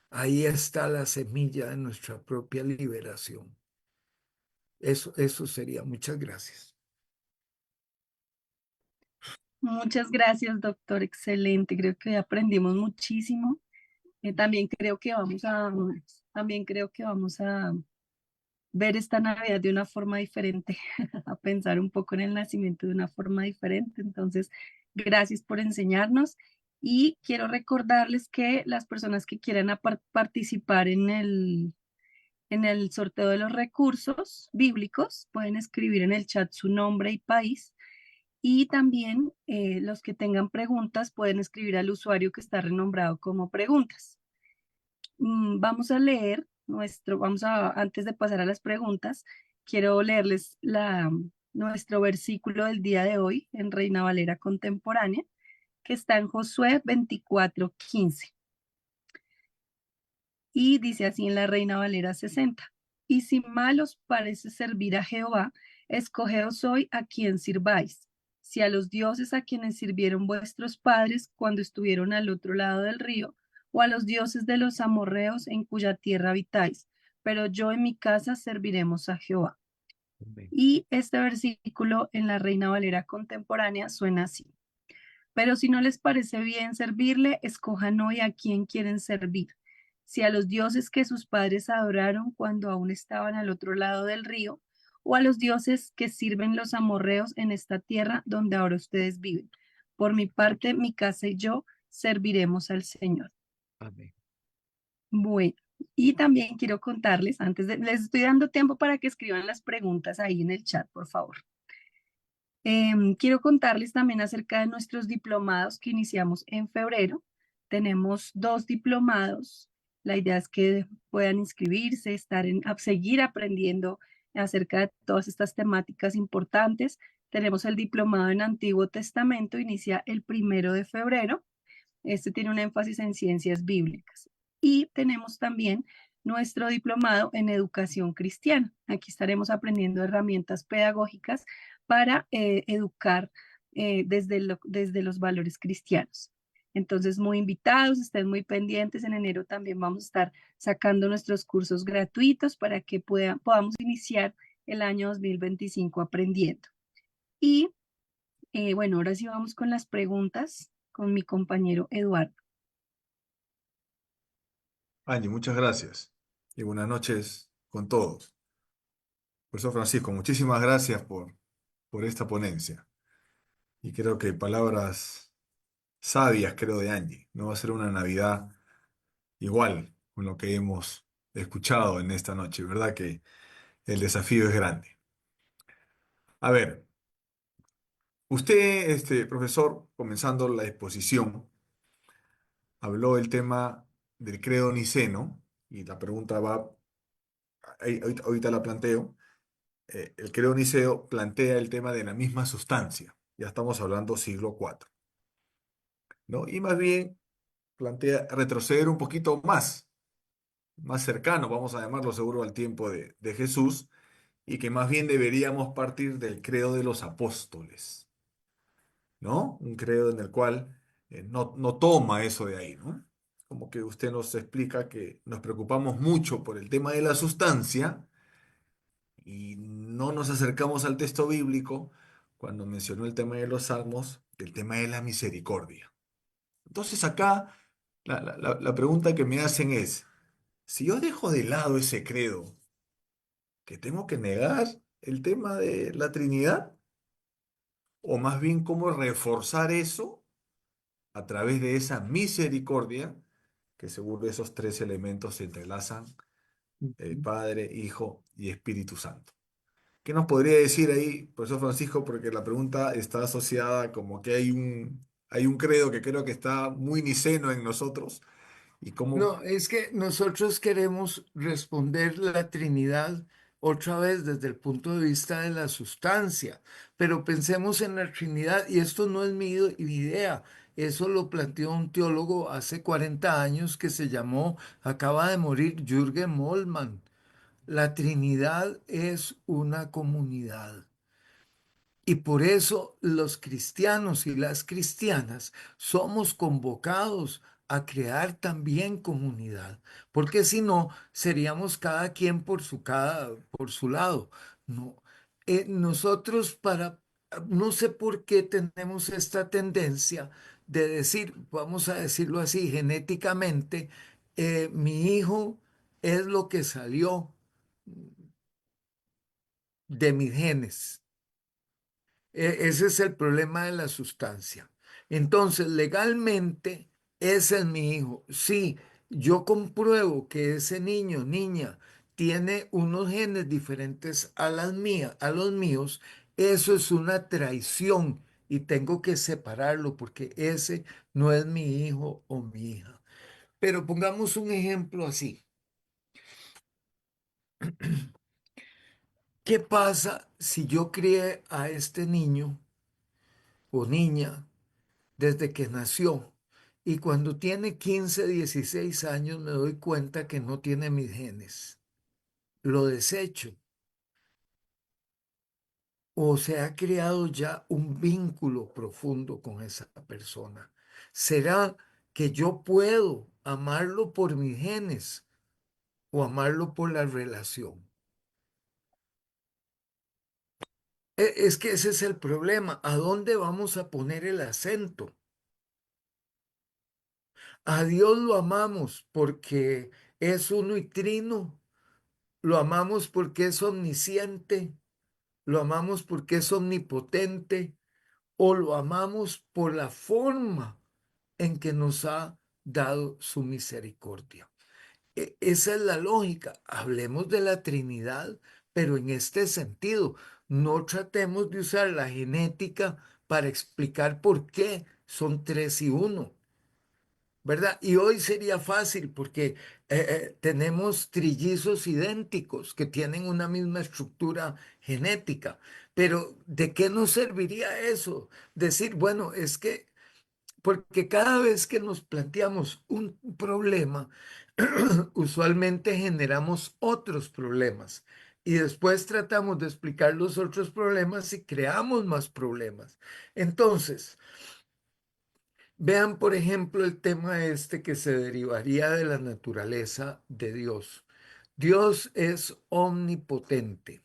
Ahí está la semilla de nuestra propia liberación. Eso sería. Muchas gracias. Muchas gracias, doctor. Excelente. Creo que hoy aprendimos muchísimo. También creo que vamos también creo que vamos a ver esta Navidad de una forma diferente, a pensar un poco en el nacimiento de una forma diferente. Entonces, gracias por enseñarnos y quiero recordarles que las personas que quieran participar en el sorteo de los recursos bíblicos pueden escribir en el chat su nombre y país. Y también los que tengan preguntas pueden escribir al usuario que está renombrado como preguntas. Vamos a leer antes de pasar a las preguntas, quiero leerles nuestro versículo del día de hoy en Reina Valera Contemporánea, que está en Josué 24:15. Y dice así en la Reina Valera 60. Y si mal os parece servir a Jehová, escogeos hoy a quien sirváis. Si a los dioses a quienes sirvieron vuestros padres cuando estuvieron al otro lado del río, o a los dioses de los amorreos en cuya tierra habitáis. Pero yo en mi casa serviremos a Jehová. Amén. Y este versículo en la Reina Valera contemporánea suena así. Pero si no les parece bien servirle, escojan hoy a quién quieren servir. Si a los dioses que sus padres adoraron cuando aún estaban al otro lado del río, o a los dioses que sirven los amorreos en esta tierra donde ahora ustedes viven. Por mi parte, mi casa y yo serviremos al Señor. Amén. Bueno, y también quiero contarles, les estoy dando tiempo para que escriban las preguntas ahí en el chat, por favor. Quiero contarles también acerca de nuestros diplomados que iniciamos en febrero. Tenemos 2 diplomados. La idea es que puedan inscribirse, seguir aprendiendo acerca de todas estas temáticas importantes. Tenemos el diplomado en Antiguo Testamento, inicia el 1 de febrero. Este tiene un énfasis en ciencias bíblicas. Y tenemos también nuestro diplomado en educación cristiana. Aquí estaremos aprendiendo herramientas pedagógicas para educar desde los valores cristianos. Entonces, muy invitados, estén muy pendientes. En enero también vamos a estar sacando nuestros cursos gratuitos para que podamos iniciar el año 2025 aprendiendo. Y bueno, ahora sí vamos con las preguntas con mi compañero Eduardo. Angie, muchas gracias y buenas noches con todos. Profesor Francisco, muchísimas gracias por esta ponencia. Y creo que palabras sabias, creo, de Angie. No va a ser una Navidad igual con lo que hemos escuchado en esta noche, ¿verdad? Que el desafío es grande. A ver, usted, profesor, comenzando la exposición, habló del tema del credo niceno y la pregunta va, ahorita la planteo. El credo niceo plantea el tema de la misma sustancia. Ya estamos hablando siglo IV, ¿no? Y más bien plantea retroceder un poquito más cercano, vamos a llamarlo seguro al tiempo de Jesús, y que más bien deberíamos partir del credo de los apóstoles, ¿no? Un credo en el cual no toma eso de ahí, ¿no? Como que usted nos explica que nos preocupamos mucho por el tema de la sustancia y no nos acercamos al texto bíblico cuando mencionó el tema de los salmos, del tema de la misericordia. Entonces acá la pregunta que me hacen es, si yo dejo de lado ese credo, ¿que tengo que negar el tema de la Trinidad? ¿O más bien cómo reforzar eso a través de esa misericordia, que según esos 3 elementos se entrelazan, el Padre, Hijo y Espíritu Santo? ¿Qué nos podría decir ahí, profesor Francisco? Porque la pregunta está asociada como que hay un credo que creo que está muy niceno en nosotros. Y cómo, No, es que nosotros queremos responder la Trinidad otra vez desde el punto de vista de la sustancia, pero pensemos en la Trinidad y esto no es mi idea, eso lo planteó un teólogo hace 40 años que se llamó, acaba de morir, Jürgen Moltmann. La Trinidad es una comunidad. Y por eso los cristianos y las cristianas somos convocados a crear también comunidad, porque si no, seríamos cada quien por su lado. No, nosotros no sé por qué tenemos esta tendencia de decir, vamos a decirlo así, genéticamente, mi hijo es lo que salió de mis genes. Ese es el problema de la sustancia. Entonces, legalmente, ese es mi hijo. Si yo compruebo que ese niño, niña, tiene unos genes diferentes a las mías, a los míos, eso es una traición y tengo que separarlo porque ese no es mi hijo o mi hija. Pero pongamos un ejemplo así. ¿Qué pasa si yo crié a este niño o niña desde que nació y cuando tiene 15, 16 años me doy cuenta que no tiene mis genes? Lo desecho o se ha creado ya un vínculo profundo con esa persona. ¿Será que yo puedo amarlo por mis genes o amarlo por la relación? Es que ese es el problema. ¿A dónde vamos a poner el acento? A Dios lo amamos porque es uno y trino. Lo amamos porque es omnisciente. Lo amamos porque es omnipotente. O lo amamos por la forma en que nos ha dado su misericordia. Esa es la lógica. Hablemos de la Trinidad, pero en este sentido, no tratemos de usar la genética para explicar por qué son tres y uno, ¿verdad? Y hoy sería fácil porque tenemos trillizos idénticos que tienen una misma estructura genética, pero ¿de qué nos serviría eso? Decir, bueno, es que porque cada vez que nos planteamos un problema, usualmente generamos otros problemas y después tratamos de explicar los otros problemas y creamos más problemas. Entonces, vean, por ejemplo, el tema este que se derivaría de la naturaleza de Dios. Dios es omnipotente.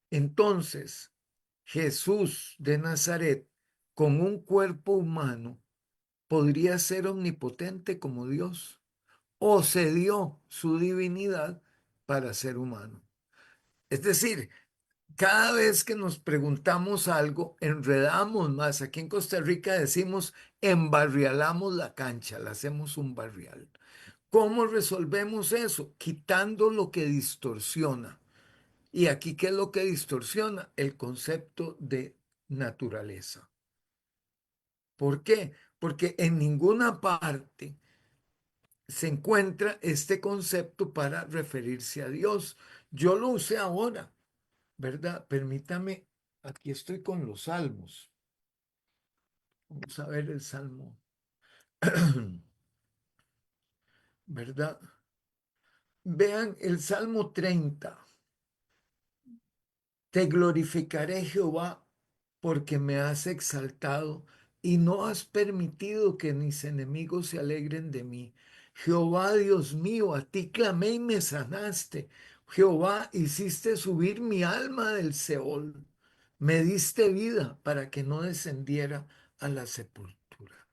Entonces, Jesús de Nazaret, con un cuerpo humano, podría ser omnipotente como Dios o cedió su divinidad para ser humano. Es decir, cada vez que nos preguntamos algo, enredamos más. Aquí en Costa Rica decimos, embarrialamos la cancha, la hacemos un barrial. ¿Cómo resolvemos eso? Quitando lo que distorsiona. Y aquí, ¿qué es lo que distorsiona? El concepto de naturaleza. ¿Por qué? Porque en ninguna parte se encuentra este concepto para referirse a Dios. Yo lo usé ahora, ¿verdad? Permítame, aquí estoy con los salmos. Vamos a ver el salmo, ¿verdad? Vean el Salmo 30. Te glorificaré, Jehová, porque me has exaltado y no has permitido que mis enemigos se alegren de mí. Jehová, Dios mío, a ti clamé y me sanaste. Jehová, hiciste subir mi alma del Seol. Me diste vida para que no descendiera a la sepultura.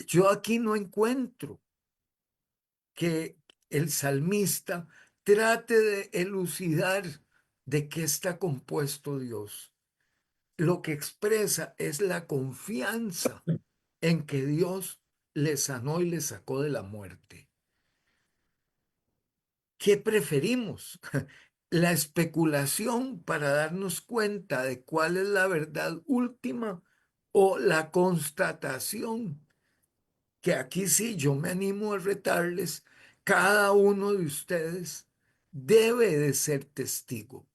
Yo aquí no encuentro que el salmista trate de elucidar de qué está compuesto Dios. Lo que expresa es la confianza en que Dios le sanó y le sacó de la muerte. ¿Qué preferimos? ¿La especulación para darnos cuenta de cuál es la verdad última o la constatación? Que aquí sí yo me animo a retarles, cada uno de ustedes debe de ser testigo.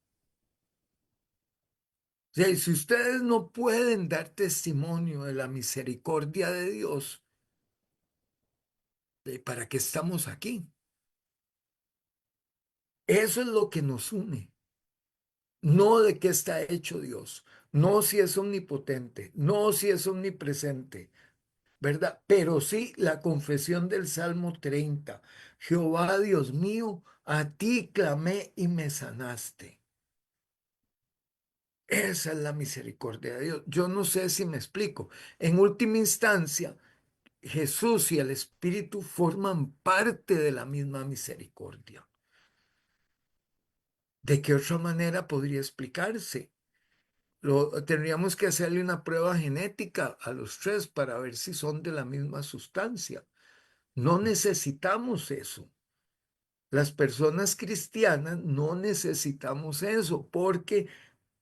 O sea, si ustedes no pueden dar testimonio de la misericordia de Dios, ¿para qué estamos aquí? Eso es lo que nos une, no de qué está hecho Dios, no si es omnipotente, no si es omnipresente, ¿verdad? Pero sí la confesión del Salmo 30. Jehová Dios mío, a ti clamé y me sanaste. Esa es la misericordia de Dios. Yo no sé si me explico. En última instancia, Jesús y el Espíritu forman parte de la misma misericordia. ¿De qué otra manera podría explicarse? Tendríamos que hacerle una prueba genética a los tres para ver si son de la misma sustancia. No necesitamos eso. Las personas cristianas no necesitamos eso porque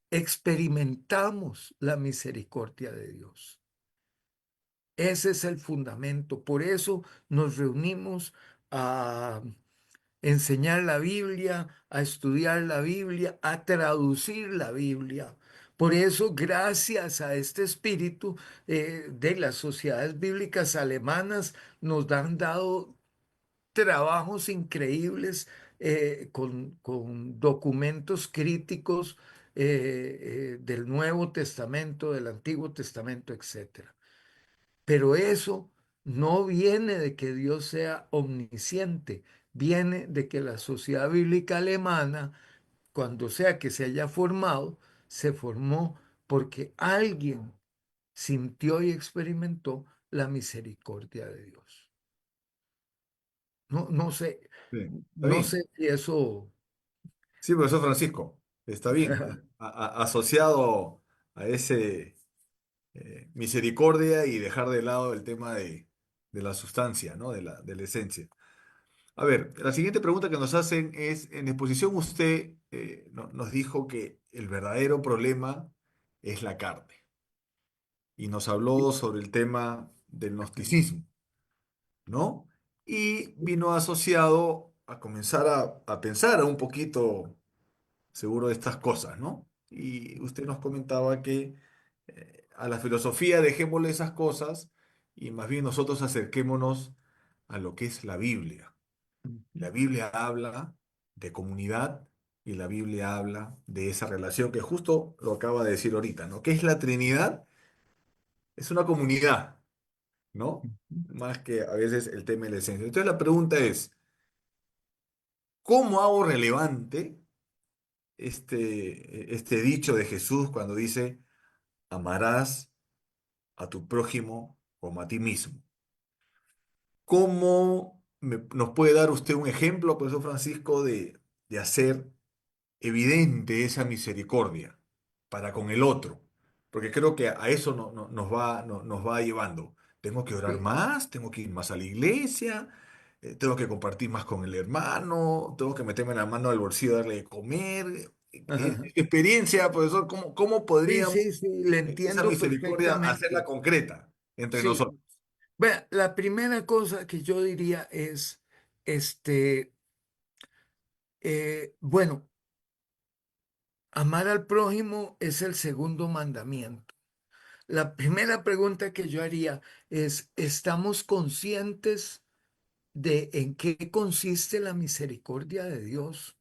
experimentamos la misericordia de Dios. Ese es el fundamento. Por eso nos reunimos a enseñar la Biblia, a estudiar la Biblia, a traducir la Biblia. Por eso, gracias a este espíritu de las sociedades bíblicas alemanas, nos han dado trabajos increíbles con documentos críticos del Nuevo Testamento, del Antiguo Testamento, etcétera. Pero eso no viene de que Dios sea omnisciente, viene de que la sociedad bíblica alemana, cuando sea que se haya formado, se formó porque alguien sintió y experimentó la misericordia de Dios. No, no sé, Sí, está no bien. sé si eso. Sí, profesor Francisco, está bien. Asociado a ese misericordia y dejar de lado el tema de la sustancia, ¿no? De la esencia. A ver, la siguiente pregunta que nos hacen es, en exposición usted nos dijo que el verdadero problema es la carne y nos habló sobre el tema del gnosticismo, ¿no? Y vino asociado a comenzar a pensar un poquito seguro de estas cosas, ¿no? Y usted nos comentaba que a la filosofía dejémosle esas cosas y más bien nosotros acerquémonos a lo que es la Biblia. La Biblia habla de comunidad y la Biblia habla de esa relación que justo lo acaba de decir ahorita, ¿no? ¿Qué es la Trinidad? Es una comunidad, ¿no? Más que a veces el tema de la esencia. Entonces la pregunta es, ¿cómo hago relevante este dicho de Jesús cuando dice, amarás a tu prójimo como a ti mismo? ¿Cómo nos puede dar usted un ejemplo, profesor Francisco, de hacer evidente esa misericordia para con el otro? Porque creo que a eso nos va llevando. Tengo que orar Sí, más, tengo que ir más a la iglesia, tengo que compartir más con el hermano, tengo que meterme la mano al bolsillo, darle de comer. ajá. Experiencia, profesor, ¿cómo Sí, podríamos sí, sí, le esa entiendo misericordia hacerla perfectamente. concreta entre Sí, nosotros? vea, la primera cosa que yo diría es, este, bueno, amar al prójimo es el segundo mandamiento. La primera pregunta que yo haría es, ¿estamos conscientes de en qué consiste la misericordia de Dios?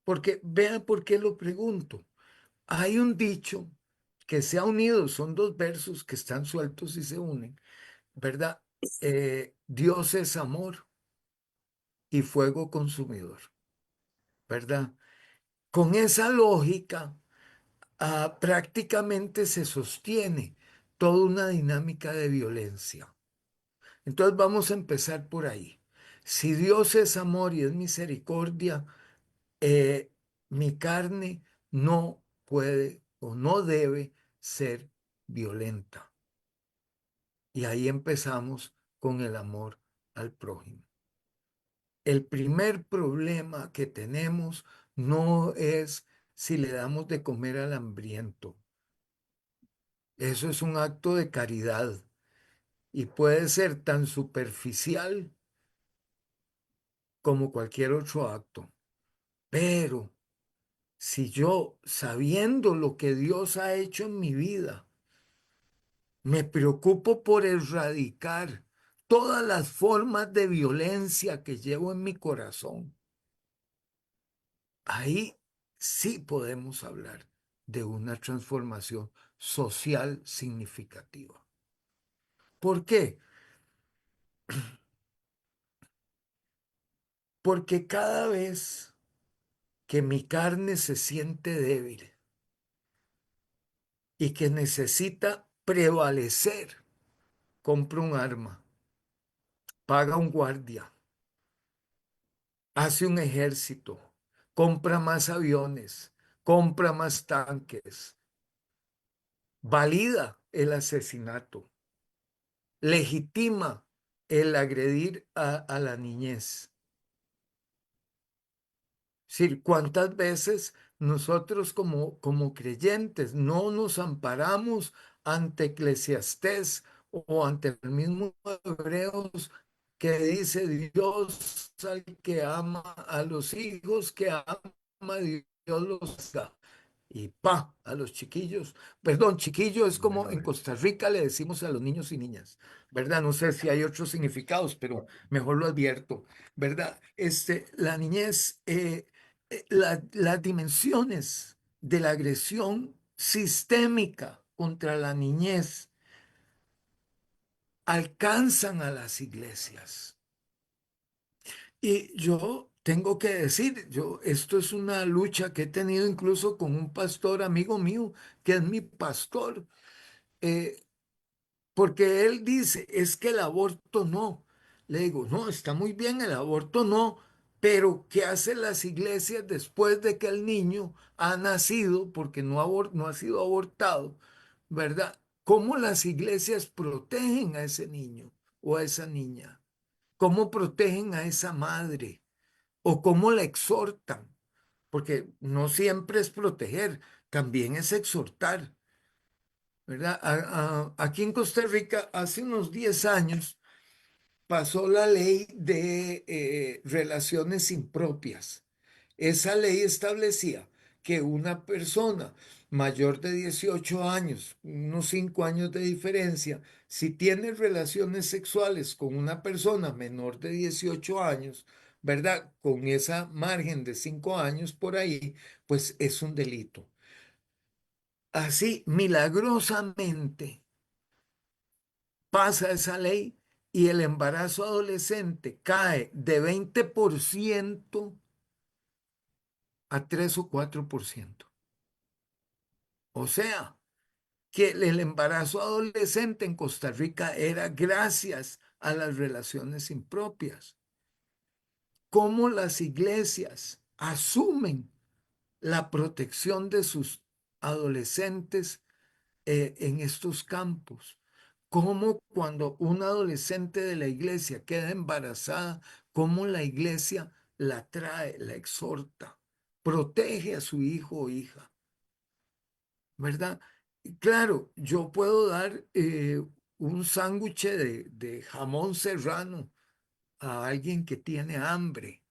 Porque vea por qué lo pregunto. Hay un dicho que se ha unido, son dos versos que están sueltos y se unen, ¿verdad? Dios es amor y fuego consumidor, ¿verdad? Con esa lógica, prácticamente se sostiene toda una dinámica de violencia. Entonces vamos a empezar por ahí. Si Dios es amor y es misericordia, eh, mi carne no puede o no debe ser violenta. Y ahí empezamos con el amor al prójimo. El primer problema que tenemos no es si le damos de comer al hambriento. Eso es un acto de caridad y puede ser tan superficial como cualquier otro acto. Pero si yo, sabiendo lo que Dios ha hecho en mi vida, me preocupo por erradicar todas las formas de violencia que llevo en mi corazón, ahí sí podemos hablar de una transformación social significativa. ¿Por qué? Porque cada vez que mi carne se siente débil y que necesita prevalecer compra un arma, paga un guardia, hace un ejército, compra más aviones, compra más tanques, valida el asesinato, legitima el agredir a la niñez. Es decir, ¿cuántas veces nosotros como creyentes no nos amparamos ante Eclesiastés o ante el mismo Hebreos que dice Dios al que ama a los hijos que ama, Dios los da? Y pa, a los chiquillos, perdón, chiquillo es Amén, como en amén. Costa Rica le decimos a los niños y niñas, ¿verdad? No sé si hay otros significados, pero mejor lo advierto, ¿verdad? La niñez, las dimensiones de la agresión sistémica contra la niñez alcanzan a las iglesias. Y yo tengo que decir, esto es una lucha que he tenido incluso con un pastor amigo mío, que es mi pastor, eh, porque él dice, es que el aborto no. Le digo, no, está muy bien, el aborto no, pero ¿qué hacen las iglesias después de que el niño ha nacido, porque no ha sido abortado, ¿verdad? ¿Cómo las iglesias protegen a ese niño o a esa niña? ¿Cómo protegen a esa madre? ¿O cómo la exhortan? Porque no siempre es proteger, también es exhortar, ¿verdad? Aquí en Costa Rica, hace unos 10 años, pasó la ley de relaciones impropias. Esa ley establecía que una persona mayor de 18 años, unos 5 años de diferencia, si tiene relaciones sexuales con una persona menor de 18 años, ¿verdad? Con esa margen de 5 años por ahí, pues es un delito. Así, milagrosamente, pasa esa ley y el embarazo adolescente cae de 20% a 3 o 4%. O sea, que el embarazo adolescente en Costa Rica era gracias a las relaciones impropias. Cómo las iglesias asumen la protección de sus adolescentes en estos campos. Cómo cuando un adolescente de la iglesia queda embarazada, cómo la iglesia la trae, la exhorta, protege a su hijo o hija, ¿verdad? Y claro, yo puedo dar un sándwich de jamón serrano a alguien que tiene hambre,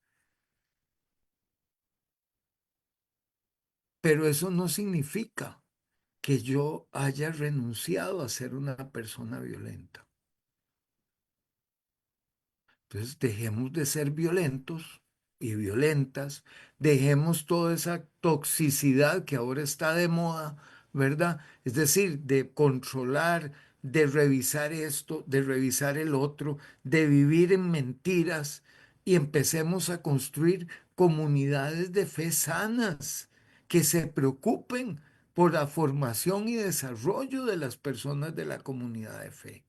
pero eso no significa que yo haya renunciado a ser una persona violenta. Entonces, dejemos de ser violentos y violentas, dejemos toda esa toxicidad que ahora está de moda, ¿verdad? Es decir, de controlar, de revisar esto, de revisar el otro, de vivir en mentiras y empecemos a construir comunidades de fe sanas que se preocupen por la formación y desarrollo de las personas de la comunidad de fe.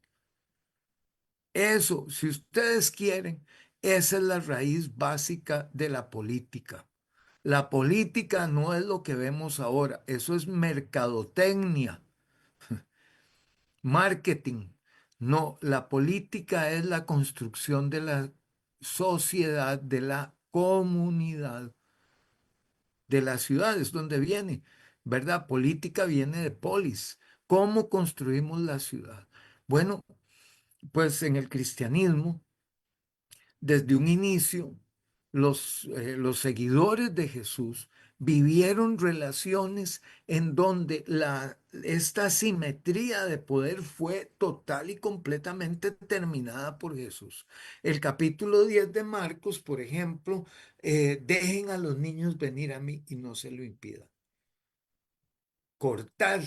Eso, si ustedes quieren, esa es la raíz básica de la política. La política no es lo que vemos ahora, eso es mercadotecnia, marketing. No, la política es la construcción de la sociedad, de la comunidad, de las ciudades donde viene, ¿verdad? Política viene de polis. ¿Cómo construimos la ciudad? Bueno, pues en el cristianismo desde un inicio, los seguidores de Jesús vivieron relaciones en donde esta simetría de poder fue total y completamente terminada por Jesús. El capítulo 10 de Marcos, por ejemplo, dejen a los niños venir a mí y no se lo impidan. Cortar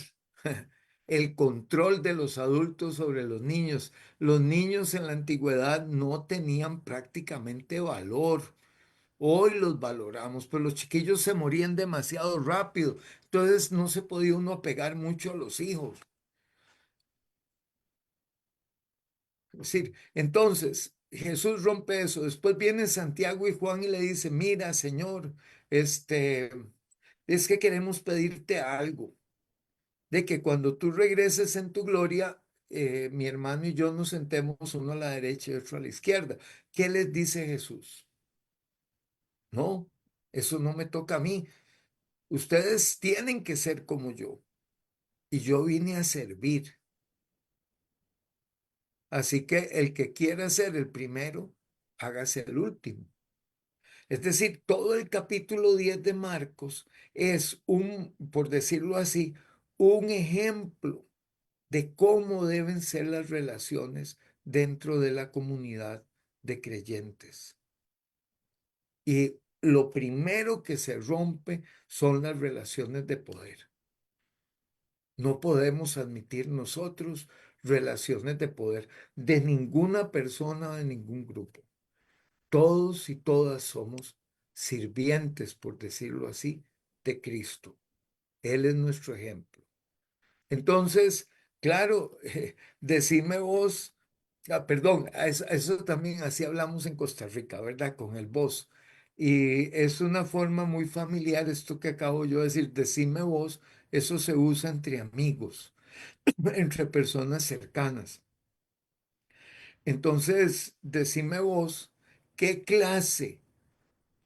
el control de los adultos sobre los niños. Los niños en la antigüedad no tenían prácticamente valor. Hoy los valoramos, pero los chiquillos se morían demasiado rápido. Entonces no se podía uno apegar mucho a los hijos. decir, entonces Jesús rompe eso. Después viene Santiago y Juan y le dice, mira, Señor, es que queremos pedirte algo, de que cuando tú regreses en tu gloria, mi hermano y yo nos sentemos uno a la derecha y otro a la izquierda. ¿Qué les dice Jesús? No, eso no me toca a mí. Ustedes tienen que ser como yo. Y yo vine a servir. Así que el que quiera ser el primero, hágase el último. Es decir, todo el capítulo 10 de Marcos es por decirlo así, un ejemplo de cómo deben ser las relaciones dentro de la comunidad de creyentes. Y lo primero que se rompe son las relaciones de poder. No podemos admitir nosotros relaciones de poder de ninguna persona, de ningún grupo. Todos y todas somos sirvientes, por decirlo así, de Cristo. Él es nuestro ejemplo. Entonces, claro, decime vos, perdón, eso también así hablamos en Costa Rica, ¿verdad? Con el vos. Y es una forma muy familiar esto que acabo yo de decir, decime vos, eso se usa entre amigos, entre personas cercanas. Entonces, decime vos, ¿qué clase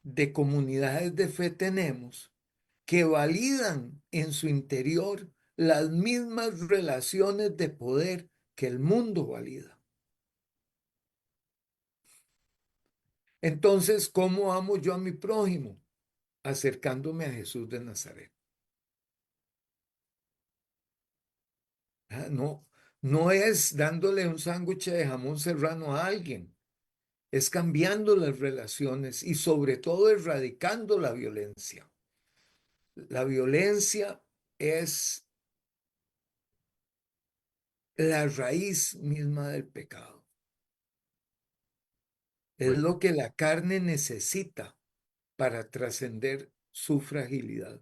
de comunidades de fe tenemos que validan en su interior las mismas relaciones de poder que el mundo valida? Entonces, ¿cómo amo yo a mi prójimo? Acercándome a Jesús de Nazaret. No, no es dándole un sándwich de jamón serrano a alguien, es cambiando las relaciones y sobre todo erradicando la violencia. La violencia es la raíz misma del pecado. Es Bueno, lo que la carne necesita para trascender su fragilidad.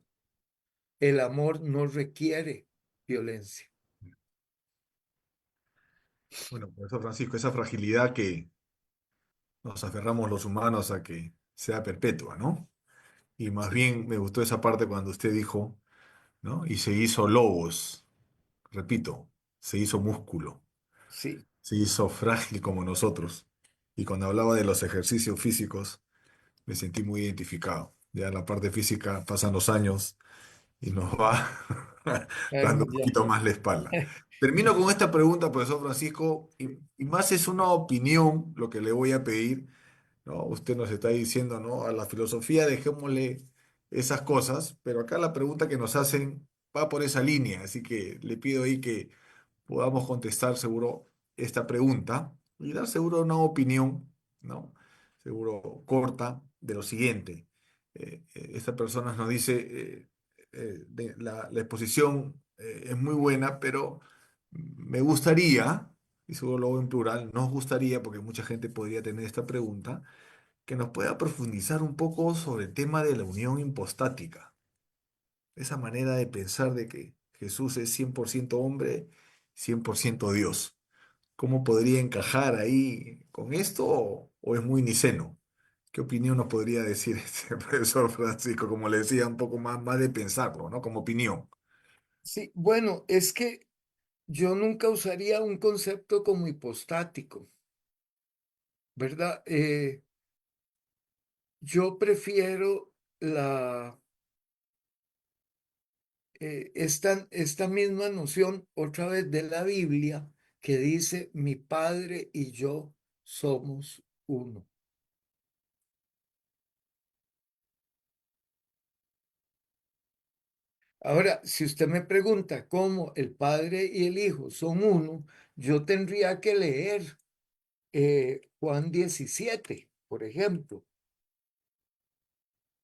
El amor no requiere violencia. bueno, profesor Francisco, esa fragilidad que nos aferramos los humanos a que sea perpetua, ¿no? Y más Sí, bien me gustó esa parte cuando usted dijo, ¿no? Y se hizo lobos, repito, se hizo músculo, sí, se hizo frágil como nosotros. Y cuando hablaba de los ejercicios físicos, me sentí muy identificado. Ya en la parte física pasan los años y nos va dando un ya. poquito más la espalda. Termino con esta pregunta, profesor Francisco, y más es una opinión lo que le voy a pedir, ¿no? Usted nos está diciendo, ¿no? A la filosofía dejémosle esas cosas, pero acá la pregunta que nos hacen va por esa línea, así que le pido ahí que podamos contestar seguro esta pregunta y dar seguro una opinión, ¿no? Seguro corta de lo siguiente. Esta persona nos dice, la exposición es muy buena, pero me gustaría, y seguro lo hago en plural, nos gustaría, porque mucha gente podría tener esta pregunta, que nos pueda profundizar un poco sobre el tema de la unión hipostática, esa manera de pensar de que Jesús es 100% hombre, 100% Dios. ¿Cómo podría encajar ahí con esto o es muy niceno? ¿Qué opinión nos podría decir este profesor Francisco? Como le decía, un poco más de pensarlo, ¿no? Como opinión. Sí, bueno, es que yo nunca usaría un concepto como hipostático, ¿verdad? Yo prefiero esta misma noción otra vez de la Biblia que dice, mi Padre y yo somos uno. Ahora, si usted me pregunta cómo el Padre y el Hijo son uno, yo tendría que leer Juan 17, por ejemplo,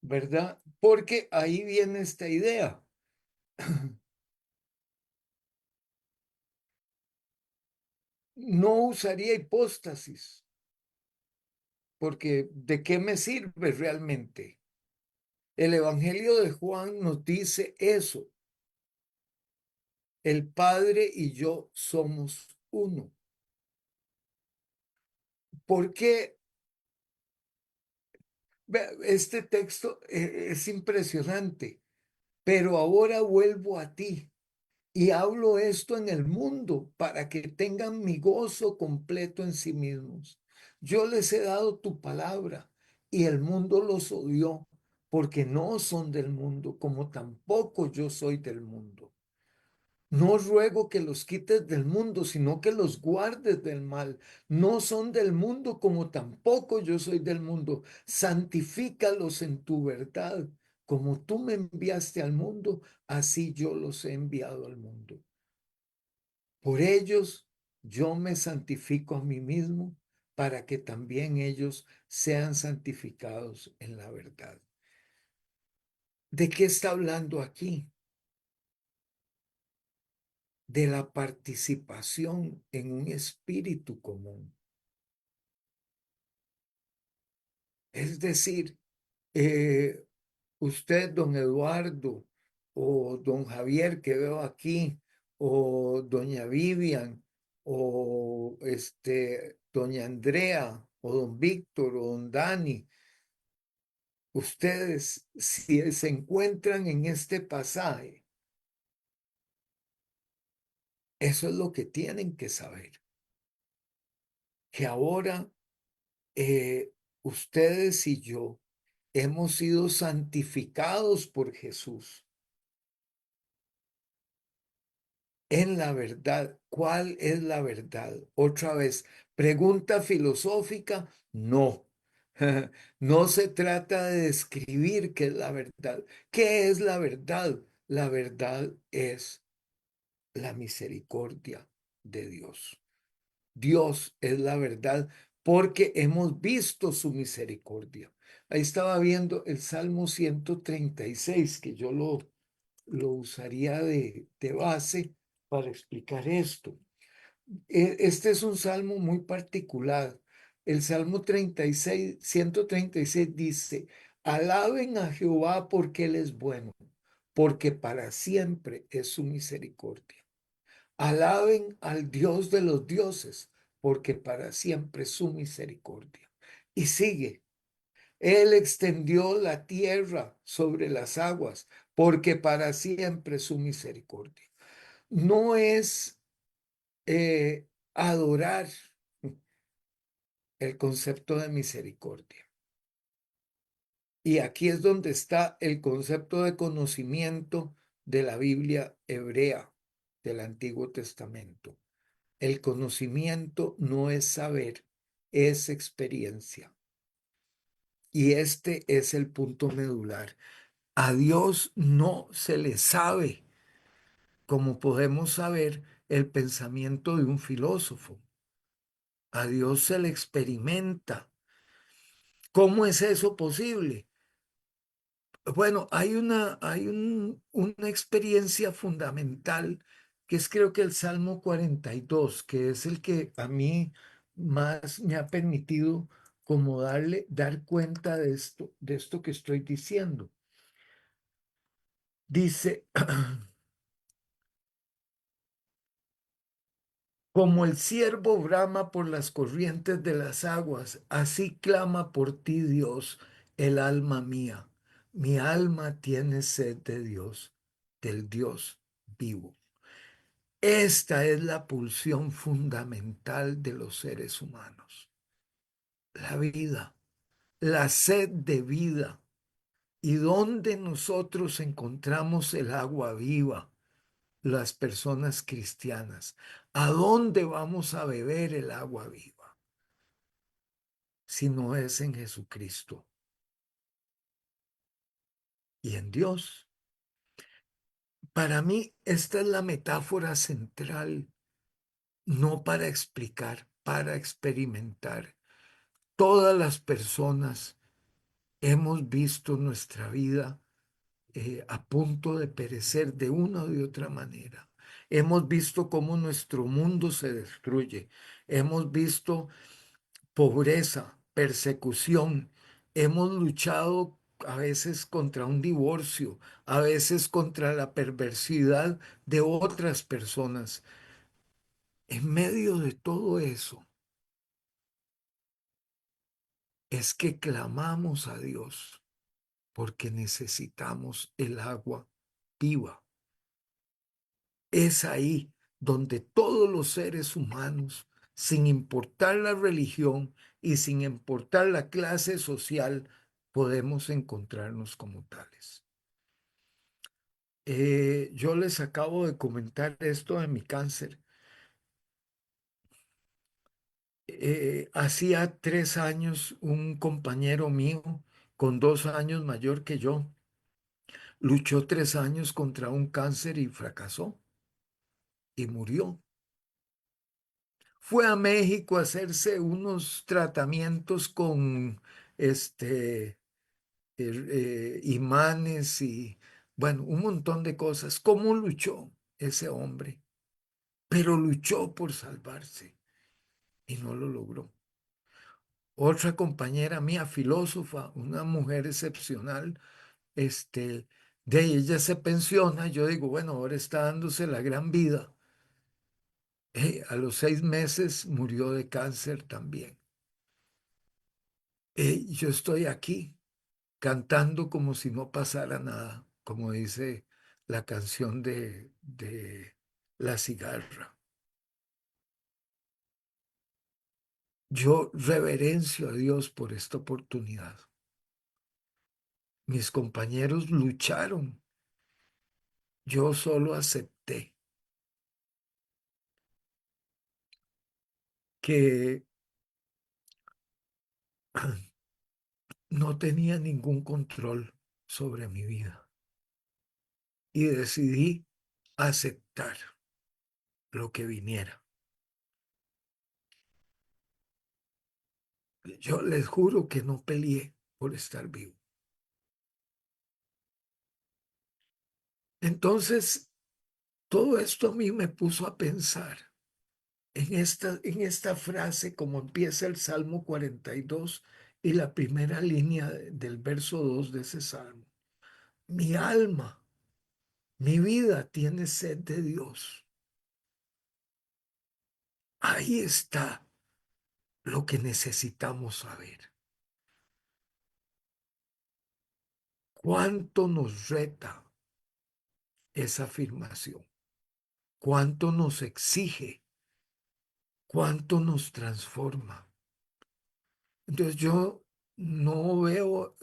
¿verdad? Porque ahí viene esta idea. No usaría hipóstasis, porque ¿de qué me sirve realmente? El Evangelio de Juan nos dice eso. El Padre y yo somos uno. ¿Por qué? Este texto es impresionante, pero ahora vuelvo a ti y hablo esto en el mundo para que tengan mi gozo completo en sí mismos. Yo les he dado tu palabra y el mundo los odió porque no son del mundo, como tampoco yo soy del mundo. No ruego que los quites del mundo, sino que los guardes del mal. No son del mundo como tampoco yo soy del mundo. Santifícalos en tu verdad. Como tú me enviaste al mundo, así yo los he enviado al mundo. Por ellos yo me santifico a mí mismo para que también ellos sean santificados en la verdad. ¿De qué está hablando aquí? De la participación en un espíritu común. Es decir, eh, usted, don Eduardo, o don Javier que veo aquí, o doña Vivian, o doña Andrea, o don Víctor, o don Dani, ustedes, si se encuentran en este pasaje, eso es lo que tienen que saber, que ahora ustedes y yo hemos sido santificados por Jesús en la verdad. ¿Cuál es la verdad? Otra vez, pregunta filosófica, no. No se trata de describir qué es la verdad. ¿Qué es la verdad? La verdad es la misericordia de Dios. Dios es la verdad porque hemos visto su misericordia. Ahí estaba viendo el Salmo 136, que yo lo usaría de base para explicar esto. Este es un salmo muy particular. El Salmo 36, 136 dice, alaben a Jehová porque Él es bueno, porque para siempre es su misericordia. Alaben al Dios de los dioses, porque para siempre es su misericordia. Y sigue, Él extendió la tierra sobre las aguas, porque para siempre es su misericordia. No es adorar el concepto de misericordia. Y aquí es donde está el concepto de conocimiento de la Biblia hebrea del Antiguo Testamento. El conocimiento no es saber, es experiencia. Y este es el punto medular. A Dios no se le sabe como podemos saber el pensamiento de un filósofo. A Dios se le experimenta. ¿Cómo es eso posible? Bueno, una experiencia fundamental que es creo que el Salmo 42, que es el que a mí más me ha permitido como dar cuenta de esto que estoy diciendo. Dice, como el ciervo brama por las corrientes de las aguas, así clama por ti, Dios, el alma mía. Mi alma tiene sed de Dios, del Dios vivo. Esta es la pulsión fundamental de los seres humanos. La vida, la sed de vida. ¿Y dónde nosotros encontramos el agua viva? Las personas cristianas. ¿A dónde vamos a beber el agua viva? Si no es en Jesucristo y en Dios. Para mí, esta es la metáfora central, no para explicar, para experimentar. Todas las personas hemos visto nuestra vida a punto de perecer de una o de otra manera. Hemos visto cómo nuestro mundo se destruye. Hemos visto pobreza, persecución. Hemos luchado a veces contra un divorcio, a veces contra la perversidad de otras personas. En medio de todo eso, es que clamamos a Dios porque necesitamos el agua viva. Es ahí donde todos los seres humanos, sin importar la religión y sin importar la clase social, podemos encontrarnos como tales. Yo les acabo de comentar esto de mi cáncer. Hacía 3 años un compañero mío, con 2 años mayor que yo, luchó 3 años contra un cáncer y fracasó y murió. Fue a México a hacerse unos tratamientos con imanes y, bueno, un montón de cosas. ¿Cómo luchó ese hombre? Pero luchó por salvarse y no lo logró. Otra compañera mía, filósofa, una mujer excepcional, de ella se pensiona. Yo digo, bueno, ahora está dándose la gran vida. A los 6 meses murió de cáncer también. Yo estoy aquí cantando como si no pasara nada, como dice la canción de La Cigarra. Yo reverencio a Dios por esta oportunidad. Mis compañeros lucharon, yo solo acepté que no tenía ningún control sobre mi vida y decidí aceptar lo que viniera. Yo les juro que no peleé por estar vivo. Entonces, todo esto a mí me puso a pensar en esta frase, como empieza el Salmo 42 y la primera línea del verso 2 de ese salmo. Mi alma, mi vida tiene sed de Dios. Ahí está lo que necesitamos saber. ¿Cuánto nos reta esa afirmación? ¿Cuánto nos exige? ¿Cuánto nos transforma? Entonces yo no veo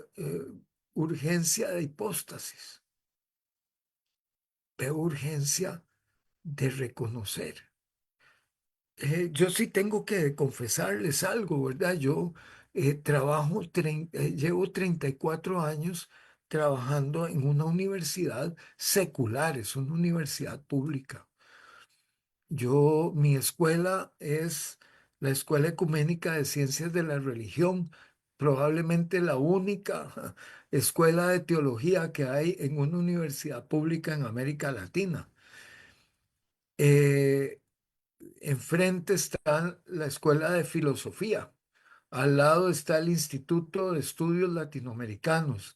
urgencia de hipóstasis, veo urgencia de reconocer. Yo sí tengo que confesarles algo, ¿verdad? Yo llevo 34 años trabajando en una universidad secular, es una universidad pública. Mi escuela es la Escuela Ecuménica de Ciencias de la Religión, probablemente la única escuela de teología que hay en una universidad pública en América Latina. Eh, Enfrente está la Escuela de Filosofía, al lado está el Instituto de Estudios Latinoamericanos,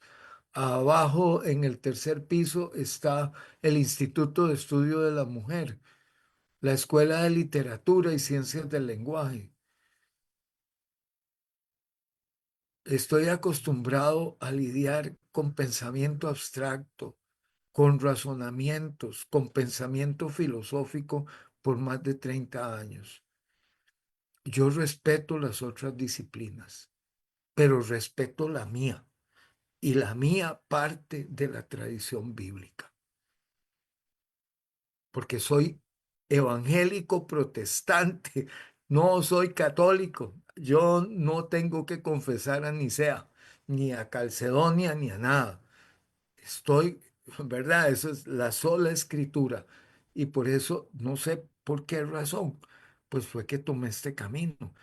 abajo en el tercer piso está el Instituto de Estudio de la Mujer, la Escuela de Literatura y Ciencias del Lenguaje. Estoy acostumbrado a lidiar con pensamiento abstracto, con razonamientos, con pensamiento filosófico por más de 30 años. Yo respeto las otras disciplinas, pero respeto la mía, y la mía parte de la tradición bíblica, porque soy evangélico protestante, no soy católico. Yo no tengo que confesar a Nicea, ni a Calcedonia, ni a nada. Estoy, ¿verdad? Eso es la sola escritura. Y por eso, no sé por qué razón, pues fue que tomé este camino.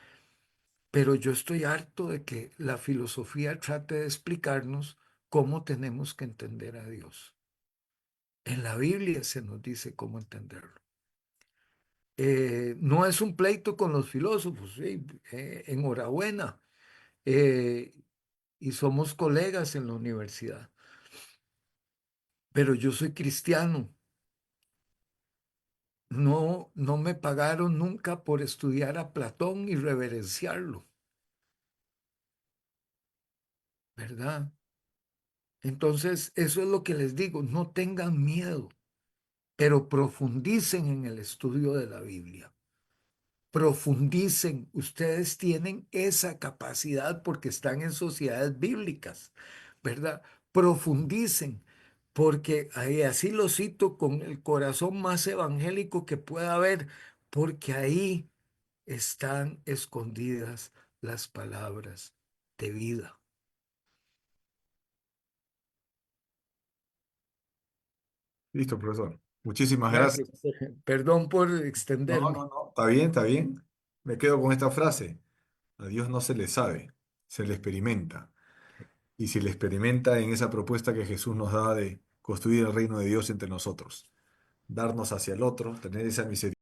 Pero yo estoy harto de que la filosofía trate de explicarnos cómo tenemos que entender a Dios. En la Biblia se nos dice cómo entenderlo. No es un pleito con los filósofos, sí, enhorabuena. eh, y somos colegas en la universidad. Pero yo soy cristiano. No, no me pagaron nunca por estudiar a Platón y reverenciarlo. ¿verdad? Entonces, eso es lo que les digo, no tengan miedo, pero profundicen en el estudio de la Biblia. Profundicen, ustedes tienen esa capacidad porque están en sociedades bíblicas, ¿verdad? Profundicen, porque ahí así lo cito con el corazón más evangélico que pueda haber, porque ahí están escondidas las palabras de vida. Listo, profesor. Muchísimas gracias. Gracias. Perdón por No, no, extenderme. no. Está bien, está bien. Me quedo con esta frase. A Dios no se le sabe, se le experimenta. Y se le experimenta en esa propuesta que Jesús nos da de construir el reino de Dios entre nosotros, darnos hacia el otro, tener esa misericordia.